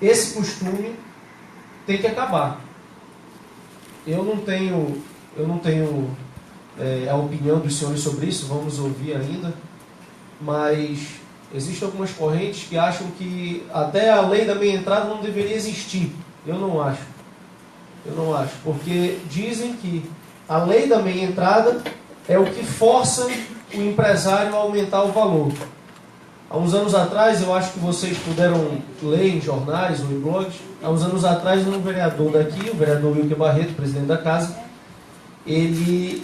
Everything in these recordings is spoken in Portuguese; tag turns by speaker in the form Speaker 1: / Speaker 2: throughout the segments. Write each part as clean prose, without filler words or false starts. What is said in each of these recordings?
Speaker 1: esse costume tem que acabar. Eu não tenho a opinião dos senhores sobre isso, vamos ouvir ainda, mas existem algumas correntes que acham que até a lei da meia entrada não deveria existir. Eu não acho, porque dizem que a lei da meia entrada é o que força o empresário a aumentar o valor. Há uns anos atrás, eu acho que vocês puderam ler em jornais ou em blogs, há uns anos atrás, um vereador daqui, o vereador Wilker Barreto, presidente da casa, ele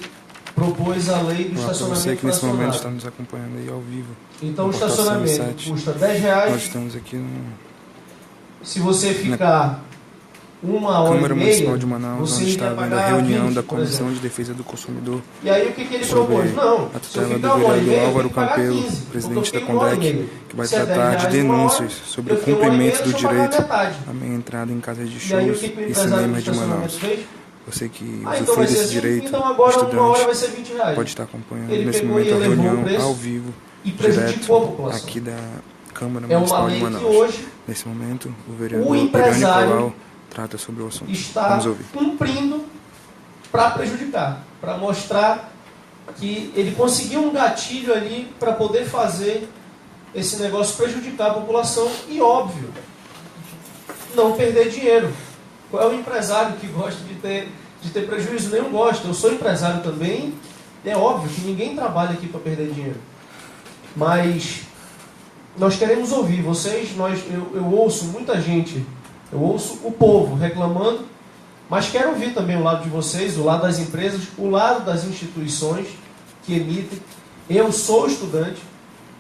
Speaker 1: propôs a lei do estacionamento
Speaker 2: você que nesse
Speaker 1: fracionado.
Speaker 2: momento está nos acompanhando aí ao vivo.
Speaker 1: Então o estacionamento custa R$10.
Speaker 2: Nós estamos aqui no...
Speaker 1: Se você ficar uma hora
Speaker 2: Câmara
Speaker 1: e meia,
Speaker 2: Municipal de Manaus,
Speaker 1: você
Speaker 2: onde
Speaker 1: iria
Speaker 2: está havendo a
Speaker 1: pagar
Speaker 2: reunião
Speaker 1: 20,
Speaker 2: da
Speaker 1: por
Speaker 2: Comissão
Speaker 1: exemplo.
Speaker 2: de Defesa do Consumidor.
Speaker 1: E aí o que ele
Speaker 2: sobre
Speaker 1: propôs? Não,
Speaker 2: a
Speaker 1: se eu
Speaker 2: tutela
Speaker 1: ficar
Speaker 2: do
Speaker 1: uma hora e
Speaker 2: vereador
Speaker 1: meia, eu
Speaker 2: Álvaro
Speaker 1: tenho que pagar
Speaker 2: Campelo,
Speaker 1: 15,
Speaker 2: presidente
Speaker 1: porque
Speaker 2: da
Speaker 1: eu fiquei uma hora e
Speaker 2: CONDEC,
Speaker 1: meia.
Speaker 2: que vai
Speaker 1: Se é
Speaker 2: tratar de
Speaker 1: R$10 uma hora,
Speaker 2: denúncias sobre
Speaker 1: eu
Speaker 2: o
Speaker 1: fiquei uma hora e meia,
Speaker 2: cumprimento do
Speaker 1: deixa eu pagar
Speaker 2: direito
Speaker 1: metade.
Speaker 2: à meia entrada em casas de
Speaker 1: E aí o
Speaker 2: shows
Speaker 1: que o
Speaker 2: e
Speaker 1: empresário do
Speaker 2: cinemas de Manaus.
Speaker 1: estacionamento fez?
Speaker 2: Você que
Speaker 1: Então
Speaker 2: usufrui
Speaker 1: vai ser
Speaker 2: desse
Speaker 1: assim,
Speaker 2: direito,
Speaker 1: então agora uma hora vai
Speaker 2: estudante,
Speaker 1: ser R$20.
Speaker 2: pode estar acompanhando
Speaker 1: Ele
Speaker 2: nesse
Speaker 1: pegou e
Speaker 2: momento a
Speaker 1: elevou o
Speaker 2: reunião
Speaker 1: preço
Speaker 2: ao vivo,
Speaker 1: e prejudicou
Speaker 2: direto
Speaker 1: a população.
Speaker 2: aqui da Câmara
Speaker 1: É uma
Speaker 2: Municipal de
Speaker 1: lei que
Speaker 2: Manaus.
Speaker 1: hoje
Speaker 2: Nesse momento, o
Speaker 1: o
Speaker 2: vereador Irã
Speaker 1: empresário
Speaker 2: Nicolau trata sobre o assunto.
Speaker 1: está
Speaker 2: Vamos ouvir.
Speaker 1: cumprindo para prejudicar, para mostrar que ele conseguiu um gatilho ali para poder fazer esse negócio prejudicar a população e, óbvio, não perder dinheiro. Qual é o empresário que gosta de ter prejuízo? Nenhum gosta. Eu sou empresário também. É óbvio que ninguém trabalha aqui para perder dinheiro. Mas nós queremos ouvir vocês. Eu ouço muita gente, eu ouço o povo reclamando, mas quero ouvir também o lado de vocês, o lado das empresas, o lado das instituições que emitem. Eu sou estudante,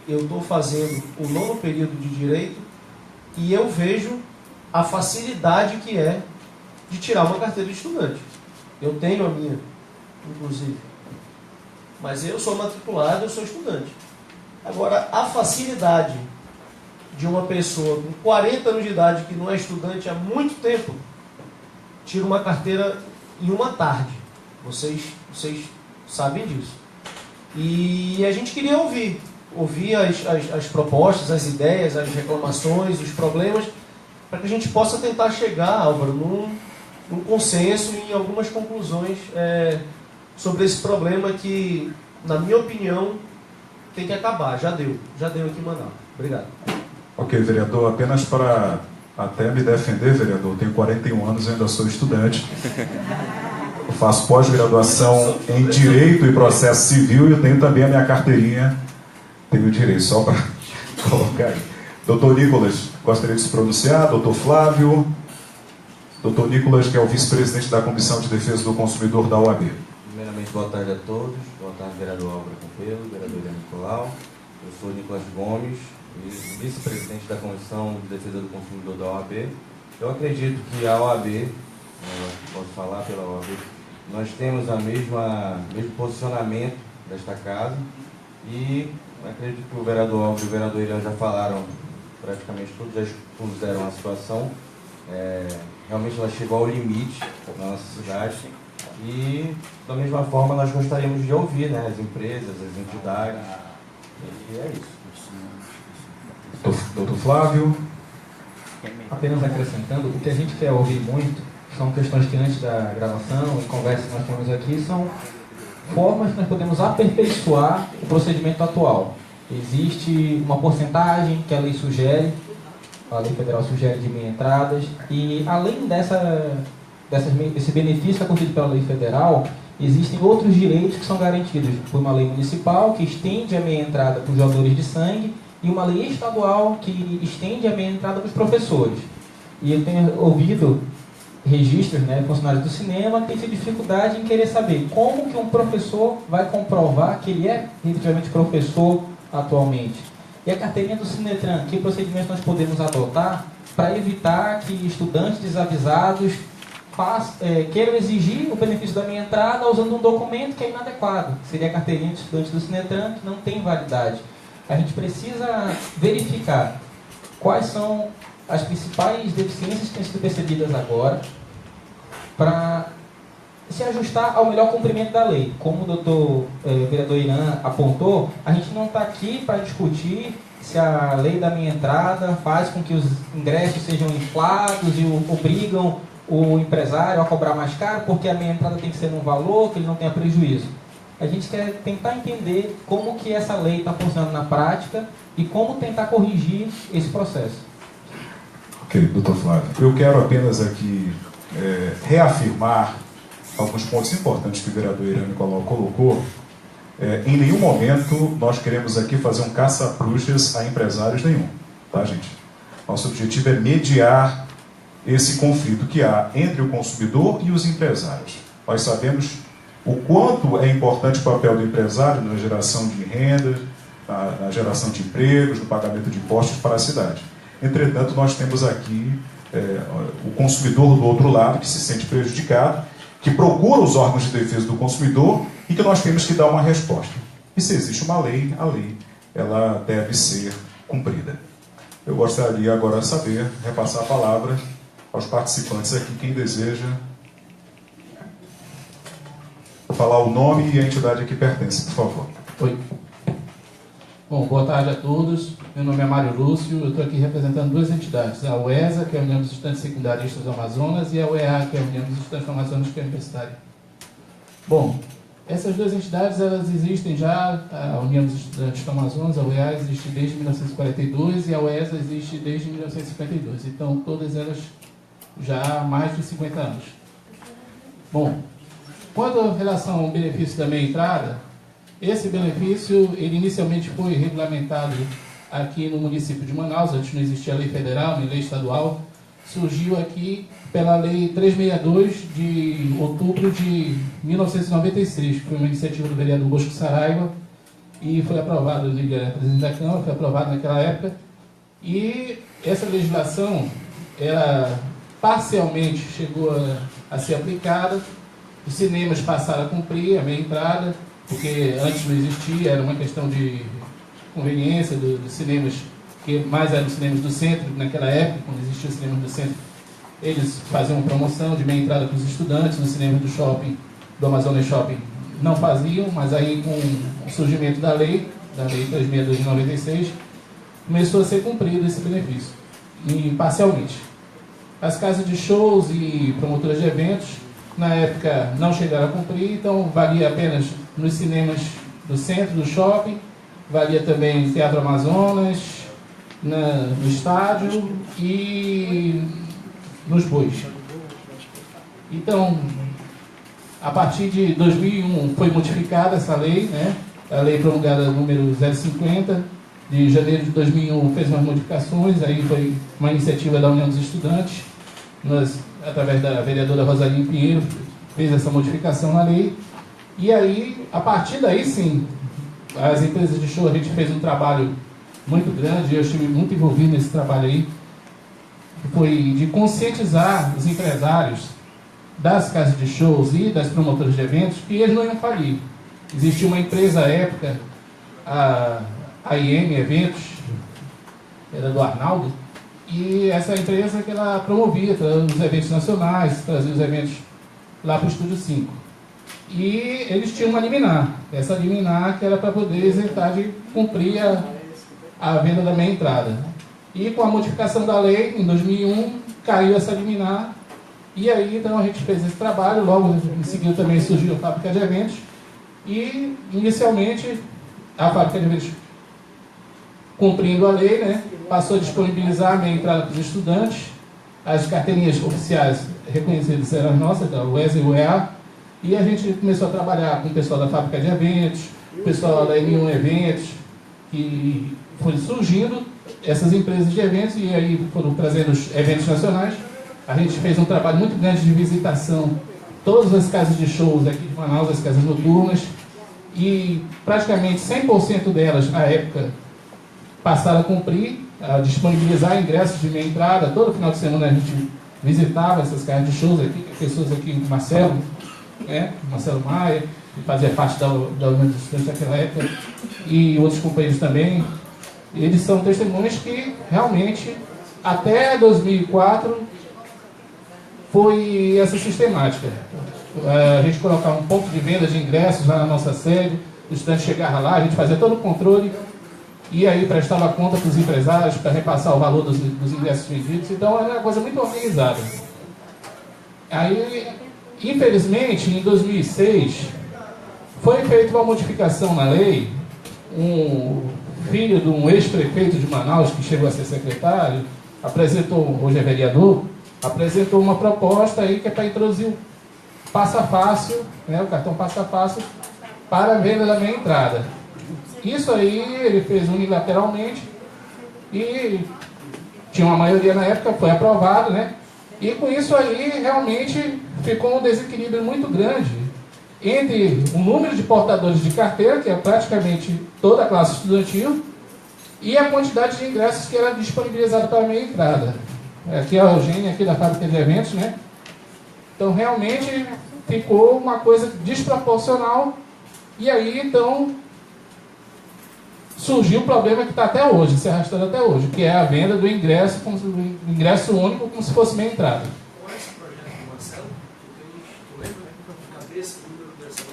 Speaker 1: eu estou fazendo o 9º período de Direito e eu vejo a facilidade que é de tirar uma carteira de estudante. Eu tenho a minha, inclusive. Mas eu sou matriculado, eu sou estudante. Agora, a facilidade de uma pessoa com 40 anos de idade, que não é estudante há muito tempo, tira uma carteira em uma tarde. Vocês sabem disso. E a gente queria ouvir as propostas, as ideias, as reclamações, os problemas, para que a gente possa tentar chegar, Álvaro, num consenso e em algumas conclusões sobre esse problema que, na minha opinião, tem que acabar. Já deu aqui em Manaus. Obrigado.
Speaker 3: Ok, vereador, apenas para até me defender, vereador, tenho 41 anos e ainda sou estudante. Eu faço pós-graduação em Direito e Processo Civil e eu tenho também a minha carteirinha, tenho direito, só para colocar aí. Doutor Nicolas, gostaria de se pronunciar. Doutor Flávio. Doutor Nicolas, que é o vice-presidente da Comissão de Defesa do Consumidor da OAB.
Speaker 4: Primeiramente, boa tarde a todos. Boa tarde, vereador Álvaro Campelo, vereador Irã Nicolau. Eu sou Nicolas Gomes, vice-presidente da Comissão de Defesa do Consumidor da OAB. Eu acredito que a OAB, posso falar pela OAB, nós temos o mesmo posicionamento desta casa e acredito que o vereador Álvaro e o vereador Irã já falaram praticamente tudo, já expuseram a situação. Realmente ela chegou ao limite na nossa cidade e, da mesma forma, nós gostaríamos de ouvir, né, as empresas, as entidades, e é isso.
Speaker 3: Doutor Flávio.
Speaker 5: Apenas acrescentando, o que a gente quer ouvir muito são questões que antes da gravação e conversa que nós temos aqui são formas que nós podemos aperfeiçoar o procedimento atual. Existe uma porcentagem que a lei sugere, a lei federal sugere de meia entradas, e além desse benefício que é concedido pela lei federal, existem outros direitos que são garantidos por uma lei municipal que estende a meia entrada para os doadores de sangue e uma lei estadual que estende a meia entrada para os professores. E eu tenho ouvido registros, né, funcionários do cinema que têm dificuldade em querer saber como que um professor vai comprovar que ele é efetivamente professor atualmente. E a carteirinha do Sinetran, que procedimentos nós podemos adotar para evitar que estudantes desavisados queiram exigir o benefício da minha entrada usando um documento que é inadequado, que seria a carteirinha de estudante do Sinetran, que não tem validade. A gente precisa verificar quais são as principais deficiências que têm sido percebidas agora para se ajustar ao melhor cumprimento da lei. Como o vereador Irã apontou, a gente não está aqui para discutir se a lei da minha entrada faz com que os ingressos sejam inflados e obrigam o empresário a cobrar mais caro porque a minha entrada tem que ser num valor que ele não tenha prejuízo. A gente quer tentar entender como que essa lei está funcionando na prática e como tentar corrigir esse processo.
Speaker 3: Ok, doutor Flávio. Eu quero apenas aqui reafirmar alguns pontos importantes que o vereador Irã Nicolau colocou. Em nenhum momento nós queremos aqui fazer um caça-bruxas a empresários nenhum, tá, gente? Nosso objetivo é mediar esse conflito que há entre o consumidor e os empresários. Nós sabemos o quanto é importante o papel do empresário na geração de renda, na geração de empregos, no pagamento de impostos para a cidade. Entretanto, nós temos aqui o consumidor do outro lado, que se sente prejudicado, que procura os órgãos de defesa do consumidor e que nós temos que dar uma resposta. E se existe uma lei, a lei ela deve ser cumprida. Eu gostaria agora de saber, repassar a palavra aos participantes aqui, quem deseja falar o nome e a entidade a que pertence, por favor.
Speaker 6: Oi. Bom, boa tarde a todos. Meu nome é Mário Lúcio, eu estou aqui representando duas entidades, a UESA, que é a União dos Estudantes Secundaristas do Amazonas, e a UEA, que é a União dos Estudantes do Amazonas, que é universitária. Bom, essas duas entidades, elas existem já, a União dos Estudantes do Amazonas, a UEA, existe desde 1942 e a UESA existe desde 1952. Então, todas elas já há mais de 50 anos. Bom, quanto à relação ao benefício da meia-entrada, esse benefício, ele inicialmente foi regulamentado aqui no município de Manaus, antes não existia lei federal, nem lei estadual, surgiu aqui pela Lei 362 de outubro de 1996, que foi uma iniciativa do vereador Bosco Saraiva, e foi aprovado, ele era presidente da Câmara, foi aprovado naquela época, e essa legislação, ela parcialmente chegou a ser aplicada, os cinemas passaram a cumprir a meia entrada, porque antes não existia, era uma questão de conveniência dos cinemas, que mais eram os cinemas do centro, naquela época, quando existiam os cinemas do centro, eles faziam promoção de meia entrada para os estudantes, no cinema do shopping, do Amazonas Shopping, não faziam, mas aí com o surgimento da lei 362 de 96, começou a ser cumprido esse benefício, e parcialmente. As casas de shows e promotoras de eventos, na época não chegaram a cumprir, então valia apenas nos cinemas do centro, do shopping, valia também no Teatro Amazonas, no estádio e nos bois. Então, a partir de 2001 foi modificada essa lei, né? A lei promulgada número 050, de janeiro de 2001 fez umas modificações, aí foi uma iniciativa da União dos Estudantes, através da vereadora Rosaline Pinheiro, fez essa modificação na lei. E aí, a partir daí, sim, as empresas de show, a gente fez um trabalho muito grande, eu estive muito envolvido nesse trabalho aí, foi de conscientizar os empresários das casas de shows e das promotoras de eventos que eles não iam falir. Existia uma empresa à época, a IM Eventos, era do Arnaldo, e essa empresa que ela promovia os eventos nacionais, trazia os eventos lá para o Estúdio 5. E eles tinham uma liminar, essa liminar que era para poder isentar de cumprir a venda da meia entrada. E com a modificação da lei, em 2001, caiu essa liminar, e aí então a gente fez esse trabalho, logo em seguida também surgiu a fábrica de eventos, e inicialmente a fábrica de eventos, cumprindo a lei, né, passou a disponibilizar a meia entrada para os estudantes, as carteirinhas oficiais reconhecidas eram as nossas, da UESA e UEA, e a gente começou a trabalhar com o pessoal da fábrica de eventos, o pessoal da M1 Eventos, que foi surgindo essas empresas de eventos, e aí foram trazendo os eventos nacionais. A gente fez um trabalho muito grande de visitação, todas as casas de shows aqui de Manaus, as casas noturnas, e praticamente 100% delas, na época, passaram a cumprir, a disponibilizar ingressos de meia entrada. Todo final de semana a gente visitava essas casas de shows aqui, pessoas aqui, Marcelo Maia, que fazia parte da União dos Estudantes naquela época, e outros companheiros também. Eles são testemunhas que realmente, até 2004, foi essa sistemática. A gente colocava um ponto de venda de ingressos lá na nossa sede, os estudantes chegavam lá, a gente fazia todo o controle, e aí prestava conta para os empresários para repassar o valor dos ingressos vendidos. Então era uma coisa muito organizada. Aí, infelizmente, em 2006, foi feita uma modificação na lei. Um filho de um ex-prefeito de Manaus, que chegou a ser secretário, apresentou, hoje é vereador, apresentou uma proposta aí que é para introduzir o Passa Fácil, né, o cartão Passa Fácil, para a venda da meia entrada. Isso aí ele fez unilateralmente e tinha uma maioria na época, foi aprovado, né? E com isso aí realmente ficou um desequilíbrio muito grande entre o número de portadores de carteira, que é praticamente toda a classe estudantil, e a quantidade de ingressos que era disponibilizada para a meia entrada. Aqui é a Eugênia, aqui da fábrica de eventos, né? Então realmente ficou uma coisa desproporcional, e aí então surgiu o problema que está até hoje, se arrastando até hoje, que é a venda do ingresso, como do ingresso único, como se fosse meia entrada.
Speaker 1: Qual é esse projeto, Marcelo? Tu lembra de cabeça o número dessa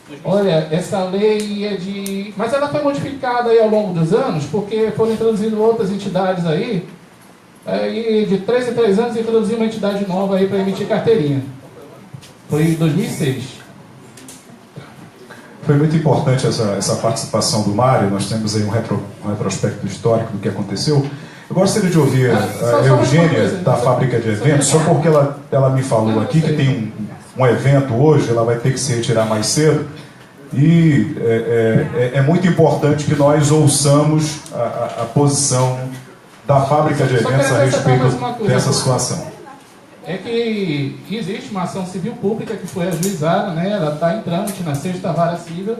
Speaker 1: lei?
Speaker 6: Olha, essa lei é de... Mas ela foi modificada aí ao longo dos anos, porque foram introduzidas outras entidades aí, e de 3 em 3 anos introduziu uma entidade nova aí para emitir carteirinha. Foi em 2006.
Speaker 3: Foi muito importante essa participação do Mário. Nós temos aí um retrospecto histórico do que aconteceu. Eu gostaria de ouvir a Eugênia, da fábrica de eventos, só porque ela me falou aqui que tem um evento hoje, ela vai ter que se retirar mais cedo, e é muito importante que nós ouçamos a posição da fábrica de eventos a respeito dessa situação.
Speaker 6: É que existe uma ação civil pública que foi ajuizada, né? Ela está em trâmite na 6ª Vara Civil,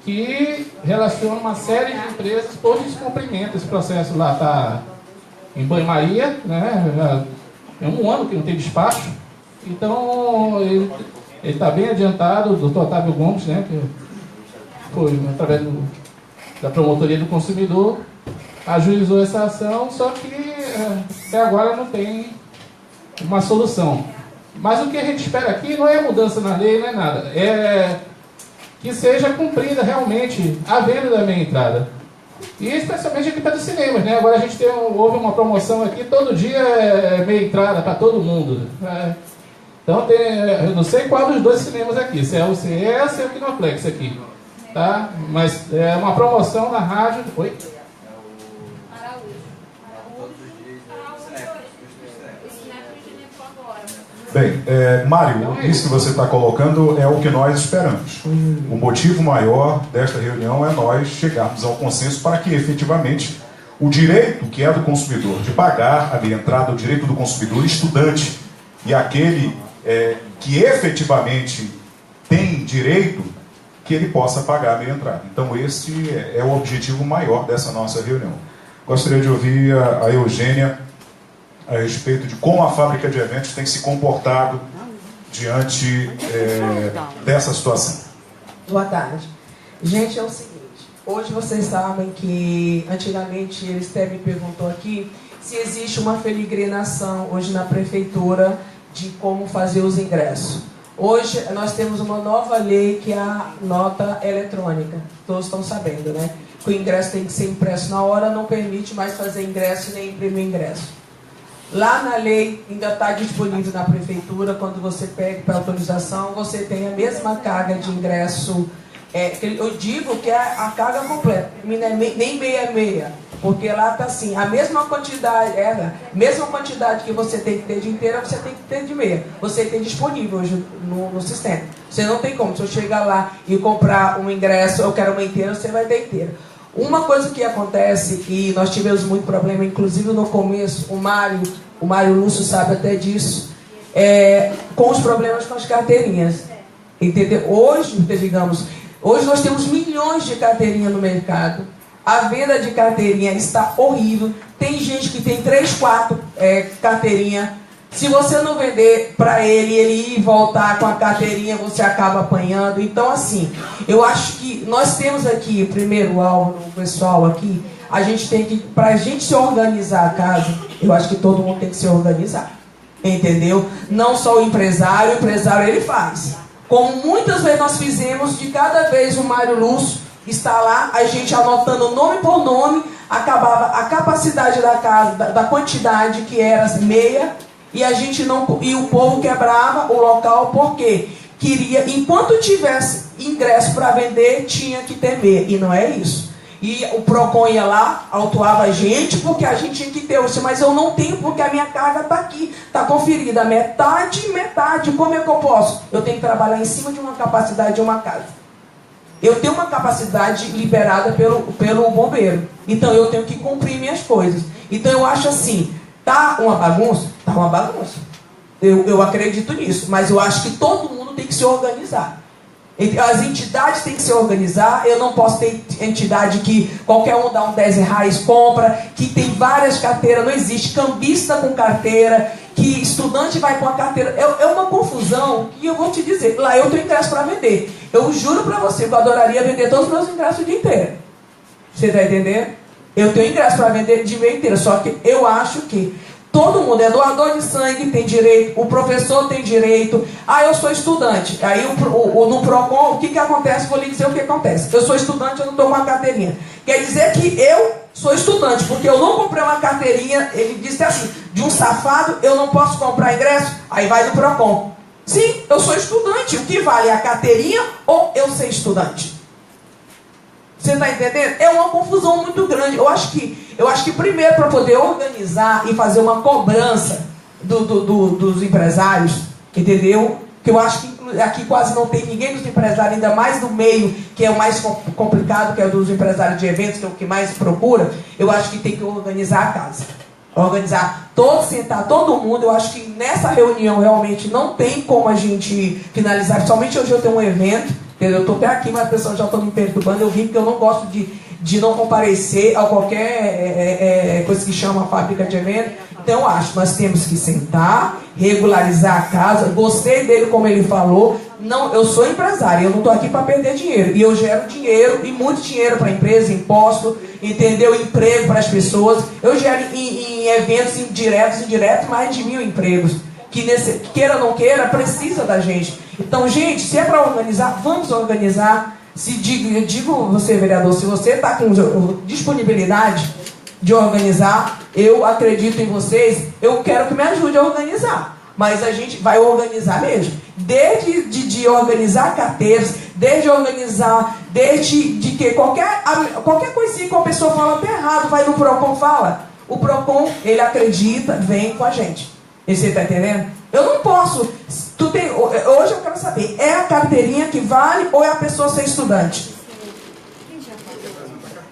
Speaker 6: que relaciona uma série de empresas por descumprimento. Esse processo lá está em banho-maria, né? Já é um ano que não tem despacho, então ele está bem adiantado. O doutor Otávio Gomes, né? Que foi através da Promotoria do Consumidor, ajuizou essa ação, só que até agora não tem uma solução. Mas o que a gente espera aqui não é mudança na lei, não é nada. É que seja cumprida realmente a venda da meia entrada. E especialmente aqui para os cinemas, né? Agora a gente houve uma promoção aqui, todo dia é meia entrada para todo mundo. Então eu não sei qual dos 2 cinemas aqui, se é o CS ou o Kinoplex aqui. Tá? Mas é uma promoção na rádio. Oi?
Speaker 3: Bem, Mário, isso que você está colocando é o que nós esperamos. O motivo maior desta reunião é nós chegarmos ao consenso para que, efetivamente, o direito que é do consumidor de pagar a meia entrada, o direito do consumidor estudante e aquele que efetivamente tem direito, que ele possa pagar a meia entrada. Então, esse é o objetivo maior dessa nossa reunião. Gostaria de ouvir a Eugênia a respeito de como a fábrica de eventos tem se comportado diante dessa situação.
Speaker 7: Boa tarde. Gente, é o seguinte, hoje vocês sabem que antigamente eles até me perguntou aqui se existe uma filigranação hoje na prefeitura de como fazer os ingressos. Hoje nós temos uma nova lei que é a nota eletrônica. Todos estão sabendo, né? Que o ingresso tem que ser impresso na hora, não permite mais fazer ingresso nem imprimir ingresso. Lá na lei, ainda está disponível na prefeitura, quando você pede para autorização, você tem a mesma carga de ingresso. Eu digo que é a carga completa, nem meia-meia, porque lá está assim, a mesma quantidade que você tem que ter de inteira, você tem que ter de meia. Você tem disponível hoje no sistema. Você não tem como, se eu chegar lá e comprar um ingresso, eu quero uma inteira, você vai ter inteira. Uma coisa que acontece, e nós tivemos muito problema, inclusive no começo, o Mário Lúcio sabe até disso, com os problemas com as carteirinhas. Entendeu? Hoje nós temos milhões de carteirinhas no mercado, a venda de carteirinha está horrível, tem gente que tem 3, 4 carteirinhas. Se você não vender para ele ir e voltar com a carteirinha, você acaba apanhando. Então, assim, eu acho que nós temos aqui, primeiro alvo, o pessoal aqui, a gente tem que, para a gente se organizar a casa, eu acho que todo mundo tem que se organizar. Entendeu? Não só o empresário ele faz. Como muitas vezes nós fizemos, de cada vez o Mário Lúcio Está lá, a gente anotando nome por nome, acabava a capacidade da casa, da quantidade que era meia, e a gente não, e o povo quebrava o local porque queria, enquanto tivesse ingresso para vender, tinha que ter meia, e não é isso. E o PROCON ia lá, autuava a gente, porque a gente tinha que ter isso, mas eu não tenho, porque a minha carga está aqui, está conferida, metade, como é que eu posso? Eu tenho que trabalhar em cima de uma capacidade de uma casa. Eu tenho uma capacidade liberada pelo bombeiro, então eu tenho que cumprir minhas coisas. Então eu acho assim, tá uma bagunça? Tá uma bagunça. Eu acredito nisso, mas eu acho que todo mundo tem que se organizar. As entidades têm que se organizar. Eu não posso ter entidade que qualquer um dá um 10 reais, compra, que tem várias carteiras, não existe cambista com carteira, que estudante vai com a carteira. É uma confusão, e eu vou te dizer, lá eu tenho ingresso para vender. Eu juro para você que eu adoraria vender todos os meus ingressos o dia inteiro. Você está entendendo? Eu tenho ingresso para vender de dia inteiro, só que eu acho que todo mundo é doador de sangue, tem direito, o professor tem direito. Ah, eu sou estudante. Aí no PROCON, o que acontece? Vou lhe dizer o que acontece. Eu sou estudante, eu não estou com uma carteirinha. Quer dizer que eu sou estudante, porque eu não comprei uma carteirinha. Ele disse assim, de um safado, eu não posso comprar ingresso. Aí vai no PROCON. Sim, eu sou estudante. O que vale é a carteirinha ou eu ser estudante? Você está entendendo? É uma confusão muito grande. Eu acho que primeiro, para poder organizar e fazer uma cobrança dos empresários, entendeu? Que eu acho que aqui quase não tem ninguém dos empresários, ainda mais do meio, que é o mais complicado, que é o dos empresários de eventos, que é o que mais procura. Eu acho que tem que organizar a casa. Organizar todos, sentar todo mundo. Eu acho que nessa reunião realmente não tem como a gente finalizar. Principalmente hoje eu tenho um evento. Eu estou até aqui, mas as pessoas já estão me perturbando. Eu vim porque eu não gosto de não comparecer a qualquer coisa que chama fábrica de evento. Então eu acho que nós temos que sentar, regularizar a casa. Gostei dele como ele falou. Não, eu sou empresário, eu não estou aqui para perder dinheiro. E eu gero dinheiro, e muito dinheiro para a empresa, imposto, entendeu? Emprego para as pessoas. Eu gero em eventos indiretos, mais de 1.000 empregos. Que queira ou não queira, precisa da gente. Então, gente, se é para organizar, vamos organizar. Eu digo você, vereador, se você está com disponibilidade de organizar, eu acredito em vocês, eu quero que me ajude a organizar. Mas a gente vai organizar mesmo. Desde de organizar carteiras, desde que qualquer coisinha que a pessoa fala até errado, vai no PROCON, fala. O PROCON, ele acredita, vem com a gente. Você está entendendo? Eu não posso. Hoje eu quero saber, é a carteirinha que vale ou é a pessoa ser estudante?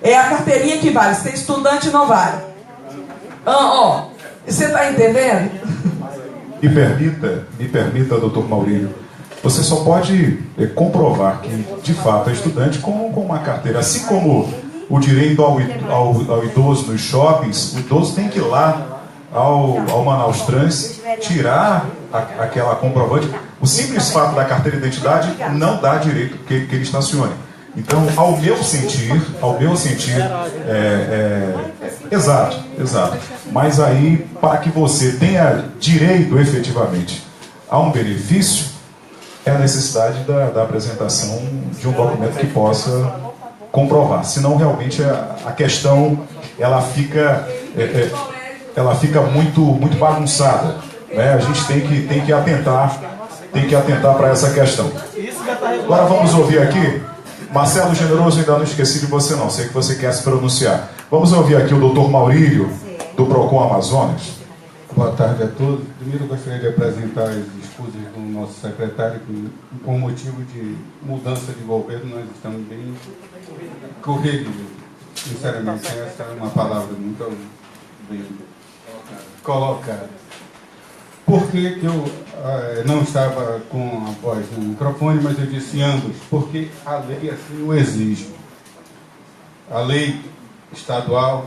Speaker 7: É a carteirinha que vale. Ser estudante não vale. Você está entendendo?
Speaker 3: Me permita, doutor Maurílio, você só pode comprovar que, de fato, é estudante com uma carteira. Assim como o direito ao idoso nos shoppings, o idoso tem que ir lá ao Manaus Trans tirar aquela comprovante. O simples fato da carteira de identidade não dá direito que ele estacione. Então, ao meu sentir, exato. Mas aí, para que você tenha direito efetivamente a um benefício, é a necessidade da apresentação de um documento que possa comprovar. Senão, realmente, a questão ela fica muito bagunçada, né? A gente tem que atentar para essa questão. Agora vamos ouvir aqui, Marcelo Generoso, ainda não esqueci de você não, sei que você quer se pronunciar. Vamos ouvir aqui o doutor Maurílio, do PROCON Amazonas.
Speaker 8: Boa tarde a todos. Primeiro eu gostaria de apresentar as escusas do nosso secretário, que por motivo de mudança de governo nós estamos bem corridos. Sinceramente, essa é uma palavra muito bem colocada. Por que eu não estava com a voz no microfone, mas eu disse ambos? Porque a lei assim o exige. A lei estadual,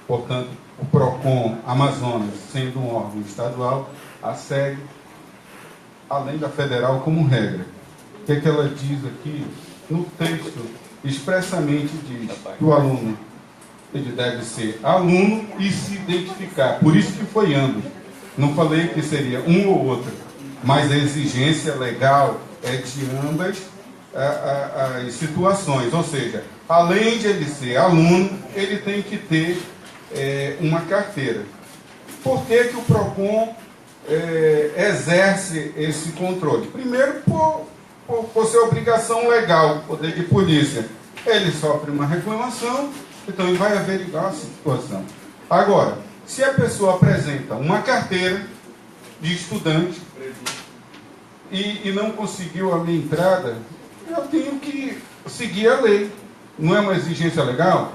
Speaker 8: portanto, o PROCON Amazonas, sendo um órgão estadual, a segue, além da federal, como regra. O que ela diz aqui? No texto, expressamente diz que o aluno ele deve ser aluno e se identificar. Por isso que foi ambos. Não falei que seria um ou outro, mas a exigência legal é de ambas as situações. Ou seja, além de ele ser aluno, ele tem que ter uma carteira. Por que que o PROCON exerce esse controle? Primeiro, por ser obrigação legal, poder de polícia. Ele sofre uma reclamação, então ele vai averiguar a situação. Agora, se a pessoa apresenta uma carteira de estudante e não conseguiu a minha entrada, eu tenho que seguir a lei. Não é uma exigência legal?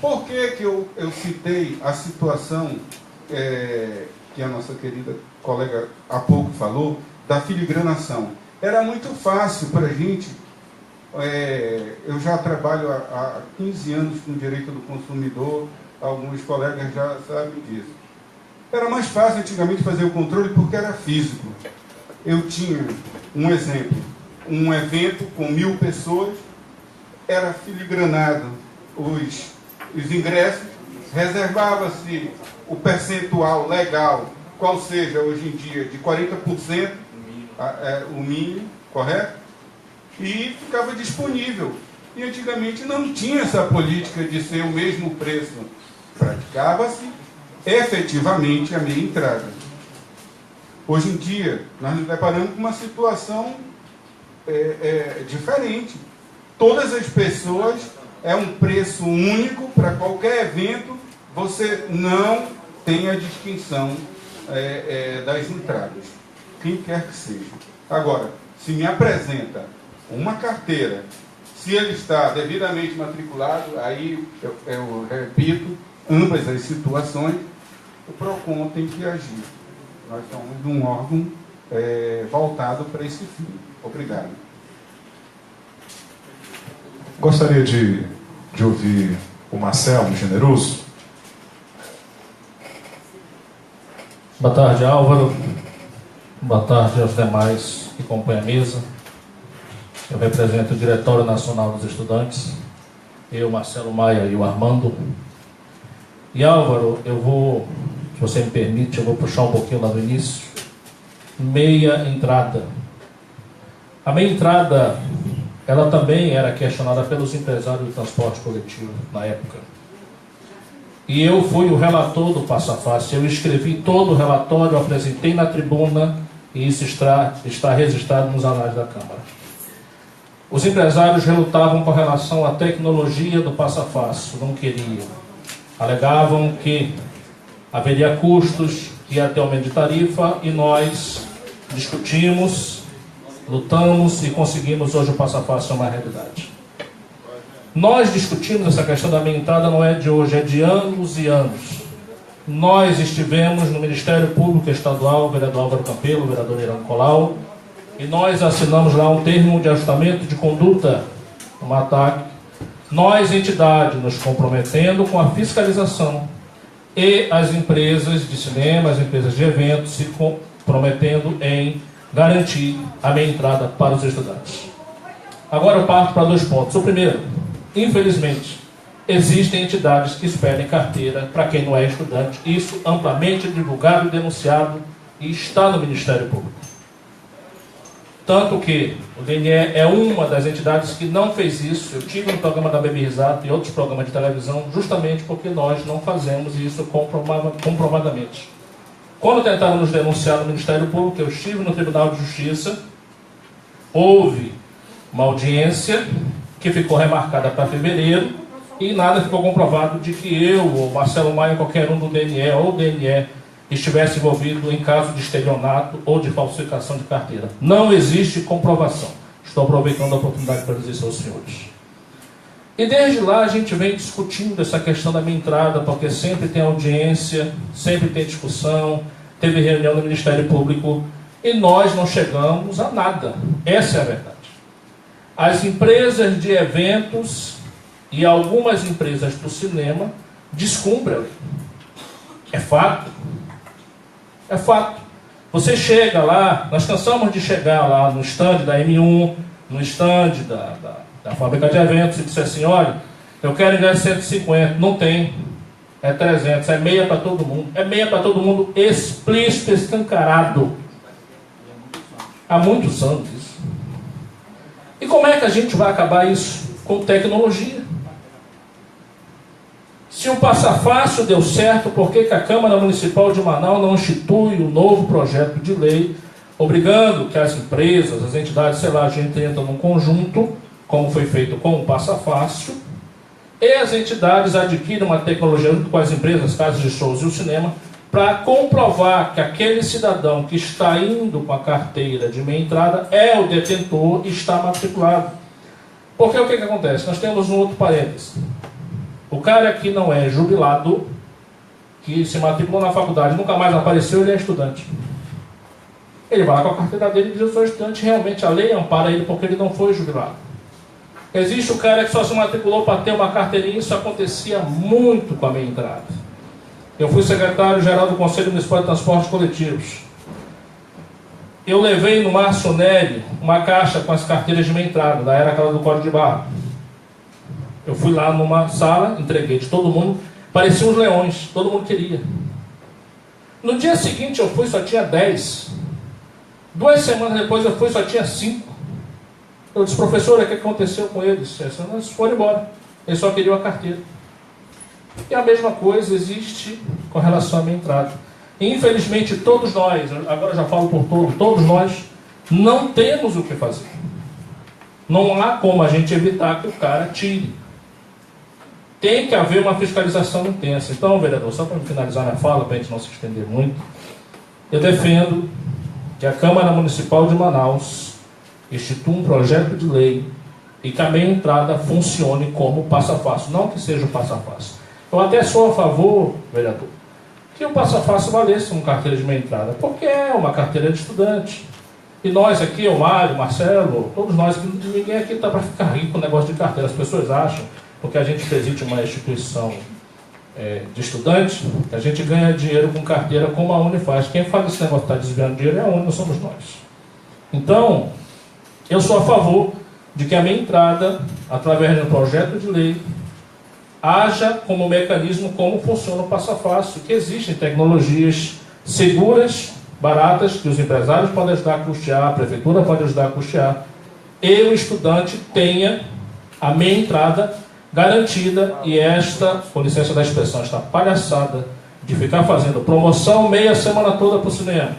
Speaker 8: Por que que eu citei a situação que a nossa querida colega há pouco falou, da filigranação? Era muito fácil para a gente, eu já trabalho há 15 anos com direito do consumidor, alguns colegas já sabem disso. Era mais fácil antigamente fazer o controle porque era físico. Eu tinha um exemplo, um evento com 1000 pessoas, era filigranado os ingressos, reservava-se o percentual legal, qual seja hoje em dia de 40%, o mínimo, correto? E ficava disponível. E antigamente não tinha essa política de ser o mesmo preço. Praticava-se efetivamente a meia entrada. Hoje em dia, nós nos deparamos com uma situação diferente. Todas as pessoas, é um preço único para qualquer evento, você não tem a distinção das entradas, quem quer que seja. Agora, se me apresenta uma carteira, se ele está devidamente matriculado, aí eu repito, ambas as situações, o PROCON tem que agir. Nós somos um órgão voltado para esse fim. Obrigado.
Speaker 3: Gostaria de ouvir o Marcelo Generoso.
Speaker 9: Boa tarde, Álvaro. Boa tarde aos demais que compõem a mesa. Eu represento o Diretório Nacional dos Estudantes. Eu, Marcelo Maia e o Armando. E Álvaro, eu vou, se você me permite, eu vou puxar um pouquinho lá do início. Meia entrada. A meia entrada, ela também era questionada pelos empresários do transporte coletivo na época. E eu fui o relator do passo a passo. Eu escrevi todo o relatório, apresentei na tribuna e isso está registrado nos anais da Câmara. Os empresários relutavam com relação à tecnologia do passo a passo, não queriam. Alegavam que haveria custos, ia ter aumento de tarifa, e nós discutimos, lutamos e conseguimos hoje o passo a passo ser uma realidade. Nós discutimos essa questão da meia entrada, não é de hoje, é de anos e anos. Nós estivemos no Ministério Público Estadual, o vereador Álvaro Campelo, o vereador Irã Nicolau, e nós assinamos lá um termo de ajustamento de conduta, um ataque. Nós, entidade, nos comprometendo com a fiscalização, e as empresas de cinema, as empresas de eventos se comprometendo em garantir a meia entrada para os estudantes. Agora eu parto para 2 pontos. O primeiro, infelizmente, existem entidades que expedem carteira para quem não é estudante. Isso amplamente divulgado e denunciado e está no Ministério Público. Tanto que o DNE é uma das entidades que não fez isso. Eu tive no programa da Baby Risato e outros programas de televisão, justamente porque nós não fazemos isso comprovadamente. Quando tentaram nos denunciar no Ministério Público, eu estive no Tribunal de Justiça, houve uma audiência que ficou remarcada para fevereiro e nada ficou comprovado de que eu, ou Marcelo Maia, qualquer um do DNE ou DNE, estivesse envolvido em caso de estelionato ou de falsificação de carteira. Não existe comprovação. Estou aproveitando a oportunidade para dizer isso aos senhores. E desde lá a gente vem discutindo essa questão da minha entrada, porque sempre tem audiência, sempre tem discussão, teve reunião no Ministério Público e nós não chegamos a nada. Essa é a verdade. As empresas de eventos e algumas empresas do cinema descumprem a lei. É fato. É fato. Você chega lá, nós cansamos de chegar lá no stand da M1, no stand da fábrica de eventos, e dizer assim, olha, eu quero ingresso 150, não tem, é 300, é meia para todo mundo. É meia para todo mundo, explícito, escancarado. Há muitos anos isso. E como é que a gente vai acabar isso? Com tecnologia. Se o Passa Fácil deu certo, por que a Câmara Municipal de Manaus não institui um novo projeto de lei obrigando que as empresas, as entidades, sei lá, a gente entra num conjunto, como foi feito com o Passa Fácil, e as entidades adquirem uma tecnologia junto com as empresas, casas de shows e o cinema, para comprovar que aquele cidadão que está indo com a carteira de meia entrada é o detentor e está matriculado. Porque o que acontece? Nós temos um outro parênteses. O cara que não é jubilado, que se matriculou na faculdade, nunca mais apareceu, ele é estudante. Ele vai lá com a carteira dele e diz: eu sou estudante, realmente a lei ampara ele porque ele não foi jubilado. Existe o cara que só se matriculou para ter uma carteirinha, isso acontecia muito com a meia entrada. Eu fui secretário-geral do Conselho Municipal de Transportes Coletivos. Eu levei no Márcio Neri uma caixa com as carteiras de meia entrada, da era aquela do Código de Barra. Eu fui lá numa sala, entreguei de todo mundo, pareciam uns leões, todo mundo queria. No dia seguinte eu fui, só tinha 10. 2 semanas depois eu fui, só tinha 5. Eu disse: professor, o que aconteceu com eles? Eles foram embora, eles só queriam a carteira. E a mesma coisa existe com relação à minha entrada. E, infelizmente, todos nós, agora já falo por todos nós, não temos o que fazer. Não há como a gente evitar que o cara tire. Tem que haver uma fiscalização intensa. Então, vereador, só para finalizar minha fala, para a gente não se estender muito, eu defendo que a Câmara Municipal de Manaus institua um projeto de lei e que a meia entrada funcione como Passa Fácil, não que seja o Passa Fácil. Eu até sou a favor, vereador, que o Passa Fácil valesse uma carteira de meia entrada, porque é uma carteira de estudante. E nós aqui, o Mário, o Marcelo, todos nós, ninguém aqui está para ficar rico com o negócio de carteira. As pessoas acham, porque a gente preside uma instituição de estudantes, que a gente ganha dinheiro com carteira como a Uni faz. Quem faz esse negócio de estar desviando dinheiro é a Uni, não somos nós. Então, eu sou a favor de que a minha entrada, através de um projeto de lei, haja como mecanismo como funciona o Passa Fácil, que existem tecnologias seguras, baratas, que os empresários podem ajudar a custear, a prefeitura pode ajudar a custear, e o estudante tenha a meia entrada garantida. E esta, com licença da expressão, esta palhaçada de ficar fazendo promoção meia semana toda para o cinema,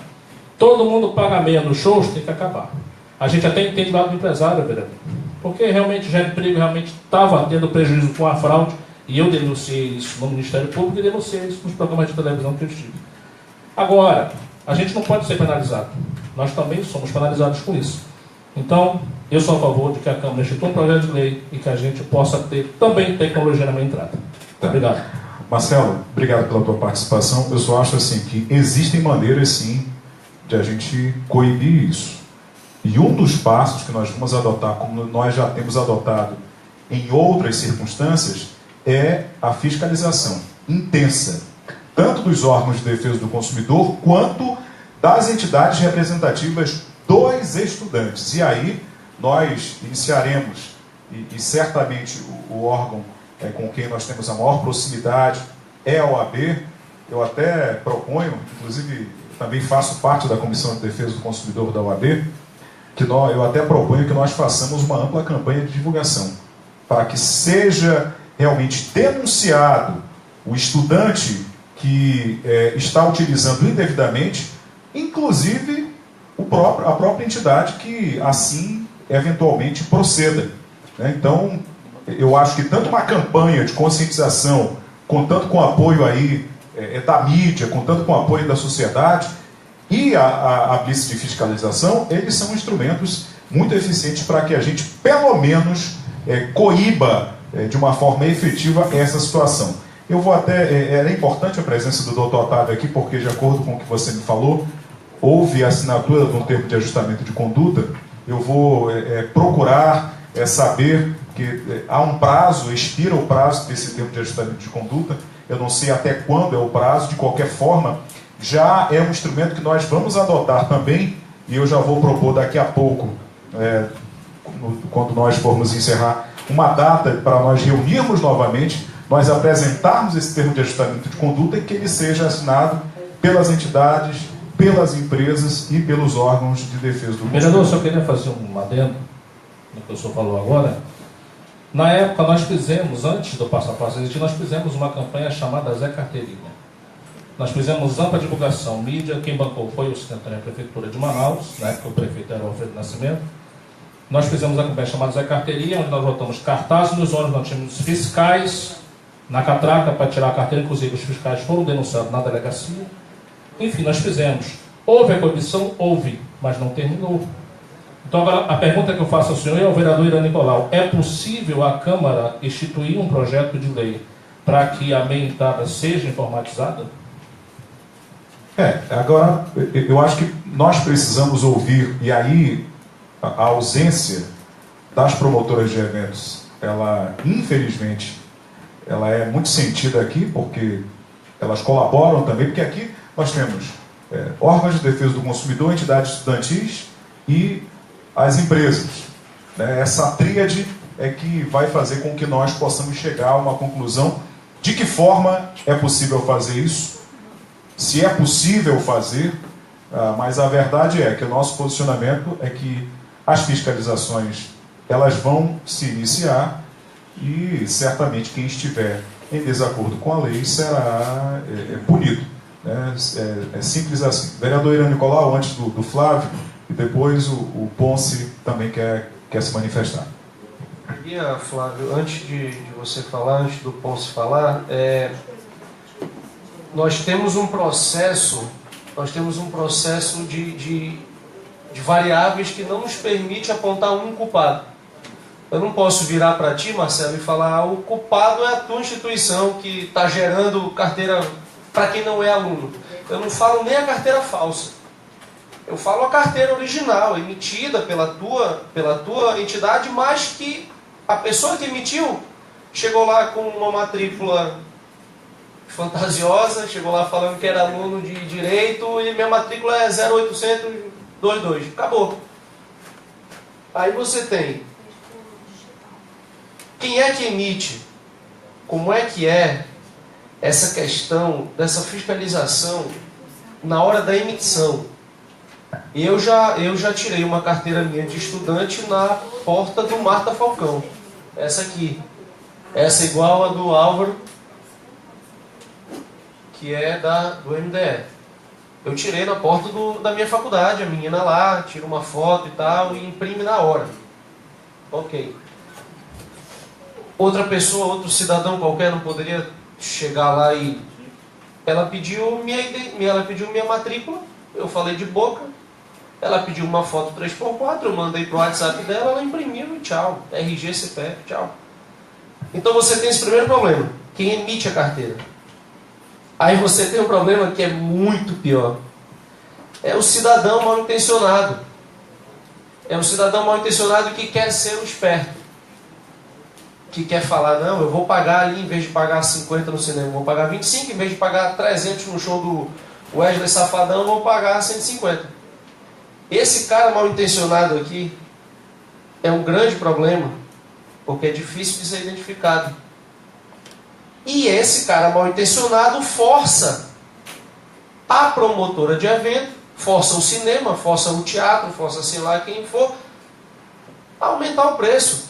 Speaker 9: todo mundo paga meia nos shows, tem que acabar. A gente até entende lá do empresário, vereador, porque realmente gera emprego, realmente estava tendo prejuízo com a fraude, e eu denunciei isso no Ministério Público e denunciei isso nos programas de televisão que eu estive. Agora, a gente não pode ser penalizado. Nós também somos penalizados com isso. Então, eu sou a favor de que a Câmara institua um projeto de lei e que a gente possa ter também tecnologia na minha entrada. Obrigado.
Speaker 3: Marcelo, obrigado pela tua participação. Eu só acho assim que existem maneiras, sim, de a gente coibir isso. E um dos passos que nós vamos adotar, como nós já temos adotado em outras circunstâncias, é a fiscalização intensa, tanto dos órgãos de defesa do consumidor, quanto das entidades representativas dos estudantes. E aí nós iniciaremos, e certamente o órgão com quem nós temos a maior proximidade é a OAB. Eu até proponho, inclusive também faço parte da Comissão de Defesa do Consumidor da OAB, eu até proponho que nós façamos uma ampla campanha de divulgação, para que seja realmente denunciado o estudante que está utilizando indevidamente, inclusive a própria entidade que assim eventualmente proceda. Então, eu acho que tanto uma campanha de conscientização, contanto com apoio aí da mídia, contanto com apoio da sociedade, e a blitz de fiscalização, eles são instrumentos muito eficientes para que a gente, pelo menos, coíba de uma forma efetiva essa situação. Eu vou até... Era importante a presença do Dr. Otávio aqui, porque, de acordo com o que você me falou, houve a assinatura de um termo de ajustamento de conduta. Eu vou procurar saber que há um prazo, expira o prazo desse termo de ajustamento de conduta. Eu não sei até quando é o prazo, de qualquer forma, já é um instrumento que nós vamos adotar também, e eu já vou propor daqui a pouco, quando nós formos encerrar, uma data para nós reunirmos novamente, nós apresentarmos esse termo de ajustamento de conduta e que ele seja assinado pelas entidades, pelas empresas e pelos órgãos de defesa do consumidor.
Speaker 9: Vereador, só queria fazer um adendo no que o senhor falou agora. Na época nós fizemos, antes do Passo a Passo existir, nós fizemos uma campanha chamada Zé Carteirinha. Nós fizemos ampla divulgação, mídia, quem bancou foi o secretário da Prefeitura de Manaus, na época o prefeito era o Alfredo Nascimento. Nós fizemos a campanha chamada Zé Carteirinha, onde nós botamos cartazes nos ônibus, nós tínhamos fiscais na catraca para tirar a carteira, inclusive os fiscais foram denunciados na delegacia. Enfim, nós fizemos. Houve a corrupção? Houve, mas não terminou. Então agora a pergunta que eu faço ao senhor e ao vereador Irã Nicolau: é possível a Câmara instituir um projeto de lei para que a meia entrada seja informatizada?
Speaker 3: Agora, eu acho que nós precisamos ouvir, e aí a ausência das promotoras de eventos, ela, infelizmente, ela é muito sentida aqui, porque elas colaboram também, porque aqui nós temos órgãos de defesa do consumidor, entidades estudantis e as empresas. Essa tríade é que vai fazer com que nós possamos chegar a uma conclusão de que forma é possível fazer isso, se é possível fazer, mas a verdade é que o nosso posicionamento é que as fiscalizações elas vão se iniciar e certamente quem estiver em desacordo com a lei será punido. É simples assim. Vereador Irã Nicolau, antes do Flávio, e depois o Ponce também quer se manifestar.
Speaker 1: Flávio, antes de você falar, antes do Ponce falar, nós temos um processo de variáveis que não nos permite apontar um culpado. Eu não posso virar para ti, Marcelo, e falar: o culpado é a tua instituição que está gerando carteira para quem não é aluno. Eu não falo nem a carteira falsa. Eu falo a carteira original, emitida pela tua entidade, mas que a pessoa que emitiu chegou lá com uma matrícula fantasiosa, chegou lá falando que era aluno de Direito e minha matrícula é 080022. Acabou. Aí você tem quem é que emite, como é que é essa questão dessa fiscalização na hora da emissão. Eu já tirei uma carteira minha de estudante na porta do Marta Falcão. Essa aqui. Essa é igual a do Álvaro, que é do MDE. Eu tirei na porta da minha faculdade, a menina lá, tira uma foto e tal, e imprime na hora. Ok. Outra pessoa, outro cidadão qualquer não poderia chegar lá e... Ela pediu minha matrícula, eu falei de boca, ela pediu uma foto 3x4, eu mandei pro WhatsApp dela, ela imprimiu e tchau. RG, CPF, tchau. Então você tem esse primeiro problema, quem emite a carteira. Aí você tem um problema que é muito pior. É o cidadão mal intencionado. É o cidadão mal intencionado que quer ser um esperto. Que quer falar: não, eu vou pagar ali, em vez de pagar 50 no cinema, eu vou pagar 25, em vez de pagar 300 no show do Wesley Safadão, eu vou pagar 150. Esse cara mal intencionado aqui é um grande problema, porque é difícil de ser identificado. E esse cara mal intencionado força a promotora de evento, força o cinema, força o teatro, força sei lá quem for, a aumentar o preço.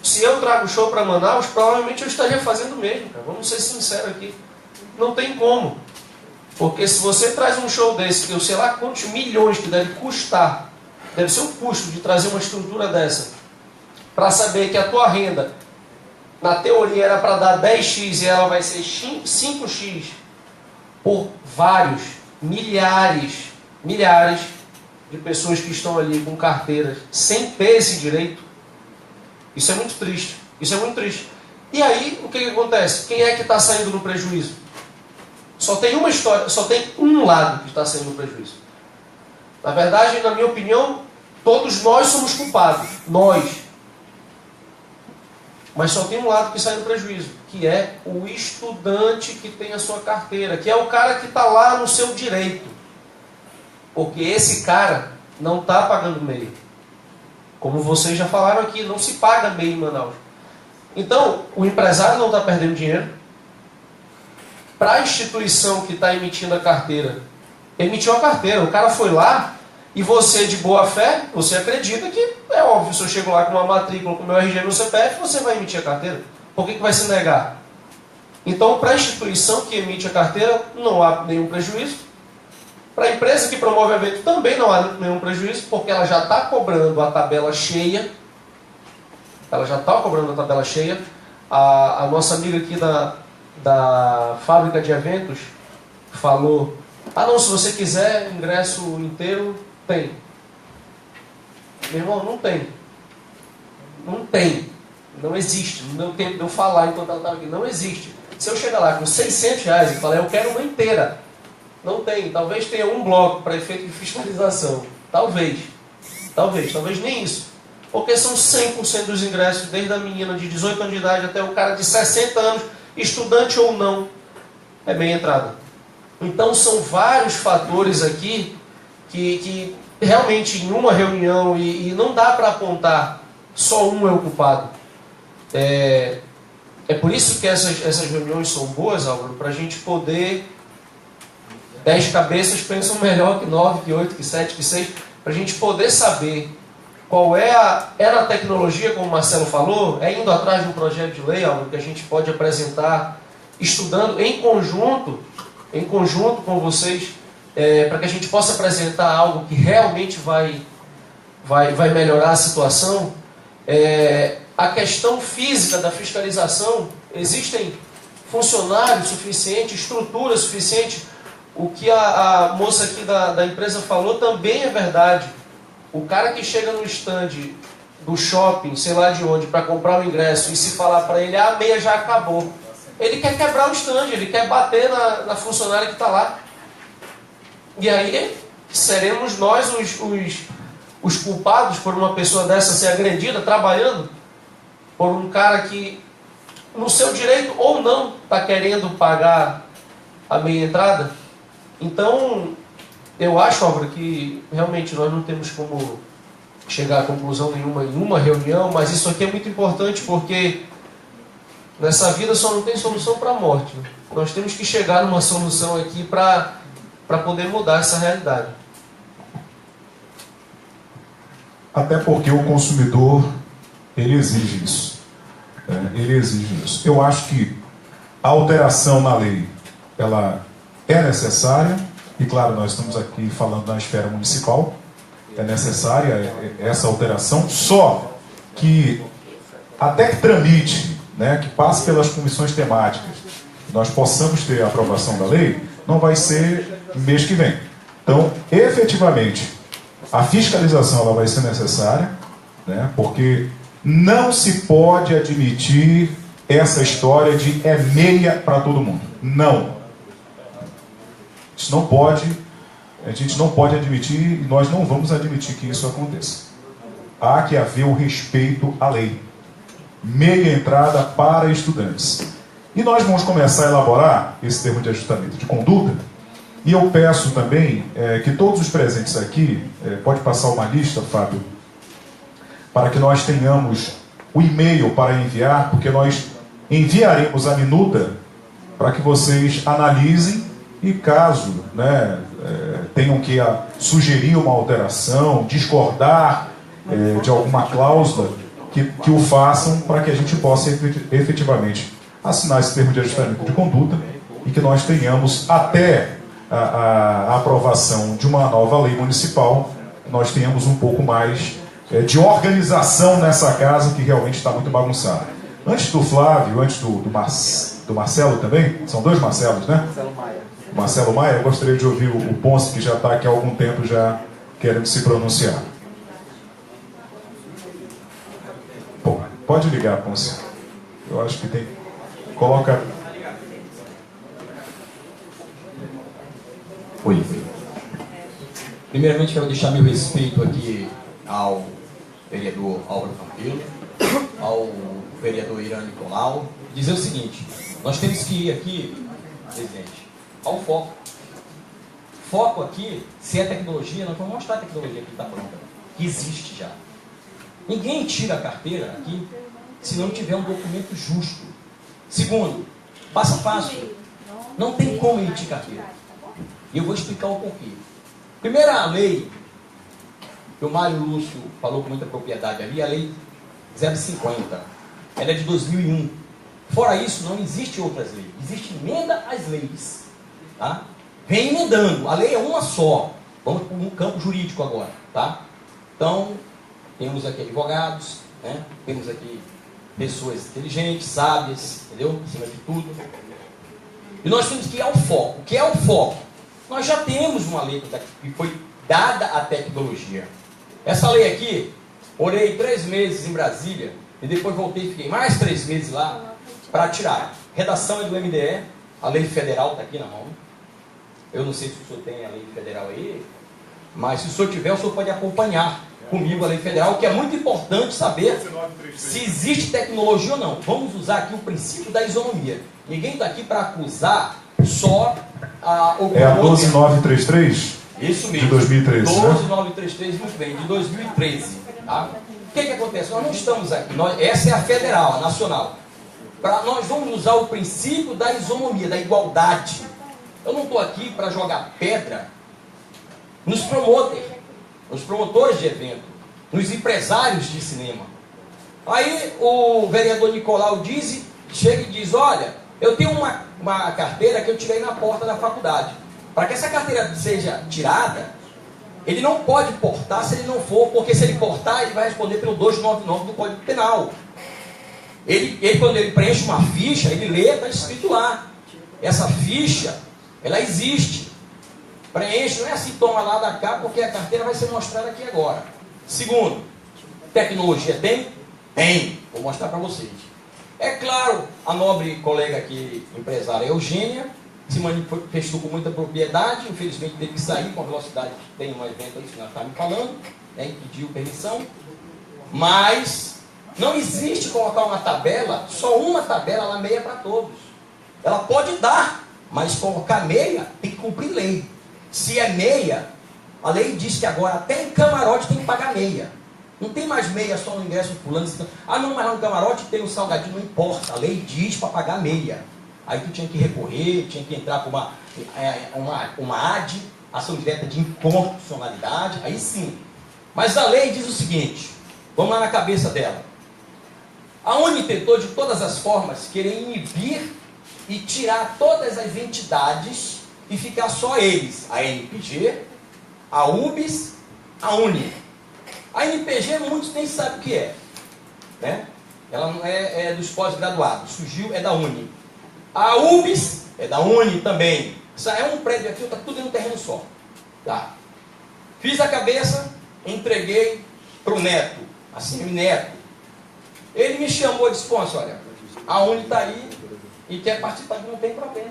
Speaker 1: Se eu trago show para Manaus, provavelmente eu estaria fazendo o mesmo, cara. Vamos ser sinceros aqui. Não tem como. Porque se você traz um show desse, que eu sei lá quantos milhões que deve custar, deve ser o custo de trazer uma estrutura dessa, para saber que a tua renda, na teoria, era para dar 10x e ela vai ser 5x por vários, milhares de pessoas que estão ali com carteiras sem ter esse direito. Isso é muito triste. Isso é muito triste. E aí, o que acontece? Quem é que está saindo no prejuízo? Só tem uma história, só tem um lado que está saindo no prejuízo. Na verdade, na minha opinião, todos nós somos culpados. Nós. Mas só tem um lado que sai no prejuízo, que é o estudante que tem a sua carteira, que é o cara que está lá no seu direito. Porque esse cara não está pagando MEI. Como vocês já falaram aqui, não se paga MEI em Manaus. Então, o empresário não está perdendo dinheiro. Para a instituição que está emitindo a carteira, emitiu a carteira, o cara foi lá, E você, de boa fé, você acredita que, é óbvio, se eu chego lá com uma matrícula, com o meu RG no CPF, você vai emitir a carteira. Por que vai se negar? Então, para a instituição que emite a carteira, não há nenhum prejuízo. Para a empresa que promove o evento, também não há nenhum prejuízo, porque ela já está cobrando a tabela cheia. Ela já está cobrando a tabela cheia. A nossa amiga aqui da fábrica de eventos falou: ah não, se você quiser ingresso inteiro, tem. Meu irmão, não tem. Não tem. Não existe. Não deu tempo de eu falar enquanto ela estava aqui. Não existe. Se eu chegar lá com R$600 e falar, eu quero uma inteira. Não tem. Talvez tenha um bloco para efeito de fiscalização. Talvez. Talvez nem isso. Porque são 100% dos ingressos, desde a menina de 18 anos de idade até o cara de 60 anos, estudante ou não, é meia entrada. Então são vários fatores aqui que realmente em uma reunião, e não dá para apontar só um é o culpado. É por isso que essas reuniões são boas, Álvaro, para a gente poder... 10 cabeças pensam melhor que 9, que 8, que 7, que 6, para a gente poder saber qual é na tecnologia, como o Marcelo falou, é indo atrás de um projeto de lei, Álvaro, que a gente pode apresentar, estudando em conjunto com vocês, para que a gente possa apresentar algo que realmente vai melhorar a situação. A questão física da fiscalização, existem funcionários suficientes, estrutura suficiente. O que a moça aqui da empresa falou também é verdade. O cara que chega no stand do shopping, sei lá de onde, para comprar o ingresso, e se falar para ele, a meia já acabou, ele quer quebrar o stand, ele quer bater na funcionária que está lá. E aí seremos nós os culpados por uma pessoa dessa ser agredida, trabalhando, por um cara que, no seu direito ou não, está querendo pagar a meia entrada. Então, eu acho, Álvaro, que realmente nós não temos como chegar a conclusão nenhuma em uma reunião, mas isso aqui é muito importante porque nessa vida só não tem solução para a morte. Nós temos que chegar numa solução aqui para poder mudar essa realidade.
Speaker 3: Até porque o consumidor, ele exige isso. Ele exige isso. Eu acho que a alteração na lei, ela é necessária, e claro, nós estamos aqui falando na esfera municipal, é necessária essa alteração, só que até que tramite, né, que passe pelas comissões temáticas, nós possamos ter a aprovação da lei, não vai ser mês que vem. Então, efetivamente, a fiscalização ela vai ser necessária, né, porque não se pode admitir essa história de é meia para todo mundo. Não. Isso não pode, a gente não pode admitir, e nós não vamos admitir que isso aconteça. Há que haver o respeito à lei. Meia entrada para estudantes. E nós vamos começar a elaborar esse termo de ajustamento de conduta, e eu peço também que todos os presentes aqui, pode passar uma lista, Fábio, para que nós tenhamos o e-mail para enviar, porque nós enviaremos a minuta para que vocês analisem. E caso, né, tenham que sugerir uma alteração, discordar de alguma cláusula, que o façam para que a gente possa efetivamente assinar esse termo de ajustamento de conduta e que nós tenhamos até a aprovação de uma nova lei municipal, nós tenhamos um pouco mais de organização nessa casa que realmente está muito bagunçada. Antes do Flávio, antes do Marcelo também, são dois Marcelos, né? Marcelo Maia, eu gostaria de ouvir o Ponce, que já está aqui há algum tempo já querendo se pronunciar. Bom, pode ligar, Ponce. Eu acho que tem... Coloca...
Speaker 10: Oi. Primeiramente, quero deixar meu respeito aqui ao vereador Álvaro Campelo, ao vereador Irã Nicolau, dizer o seguinte: nós temos que ir aqui, presidente, ao foco. Foco aqui, se é tecnologia, nós vamos mostrar a tecnologia que está pronta, que existe já. Ninguém tira a carteira aqui se não tiver um documento justo. Segundo, passo a passo, não tem como emitir carteira. E eu vou explicar o porquê. Primeira lei que o Mário Lúcio falou com muita propriedade ali, a Lei 050. Ela é de 2001. Fora isso, não existe outras leis. Existe emenda às leis. Tá? Vem emendando. A lei é uma só. Vamos para um campo jurídico agora. Tá? Então, temos aqui advogados, né? Temos aqui pessoas inteligentes, sábias, entendeu? Acima de tudo. E nós temos que ir ao foco. O que é o foco? Nós já temos uma lei que foi dada à tecnologia. Essa lei aqui, orei 3 meses em Brasília e depois voltei e fiquei mais 3 meses lá para tirar. Redação é do MDE, a lei federal está aqui na mão. Eu não sei se o senhor tem a lei federal aí, mas se o senhor tiver, o senhor pode acompanhar comigo a lei federal, que é muito importante saber se existe tecnologia ou não. Vamos usar aqui o princípio da isonomia. Ninguém está aqui para acusar só o...
Speaker 3: É a 12933?
Speaker 10: Isso mesmo.
Speaker 3: De 2013,
Speaker 10: 12933, muito bem, de 2013. Tá? O que acontece? Nós não estamos aqui, essa é a federal, a nacional. Nós vamos usar o princípio da isonomia, da igualdade. Eu não estou aqui para jogar pedra nos promotores de evento, nos empresários de cinema. Aí o vereador Nicolau chega e diz, olha, eu tenho uma carteira que eu tirei na porta da faculdade. Para que essa carteira seja tirada, ele não pode portar se ele não for, porque se ele portar, ele vai responder pelo 299 do Código Penal. Quando ele preenche uma ficha, ele lê, está escrito lá. Essa ficha, ela existe. Preenche, não é assim, toma lá da cá, porque a carteira vai ser mostrada aqui agora. Segundo, tecnologia tem? Tem. Vou mostrar para vocês. É claro, a nobre colega aqui, empresária Eugênia, se manifestou com muita propriedade, infelizmente teve que sair com a velocidade que tem um evento aí, que ela está me falando, né, e pediu permissão. Mas não existe colocar uma tabela, só uma tabela, ela meia para todos. Ela pode dar, mas colocar meia tem que cumprir lei. Se é meia, a lei diz que agora até em camarote tem que pagar meia. Não tem mais meia só no ingresso fulano. Ah não, mas lá no camarote tem um salgadinho, não importa. A lei diz para pagar meia. Aí tu tinha que recorrer, tinha que entrar com uma AD, ação direta de inconstitucionalidade, aí sim. Mas a lei diz o seguinte, vamos lá na cabeça dela. A UNE tentou de todas as formas querer inibir e tirar todas as entidades e ficar só eles, a NPG, a UBS, a UNE. A NPG muitos nem sabem o que é, né? Ela não é dos pós-graduados, surgiu, é da UNE. A UBS é da UNE também. Isso é um prédio aqui, está tudo em um terreno só. Tá. Fiz a cabeça, entreguei para o Neto, assim, o Neto. Ele me chamou e disse, olha, a UNE está aí e quer participar, não tem problema.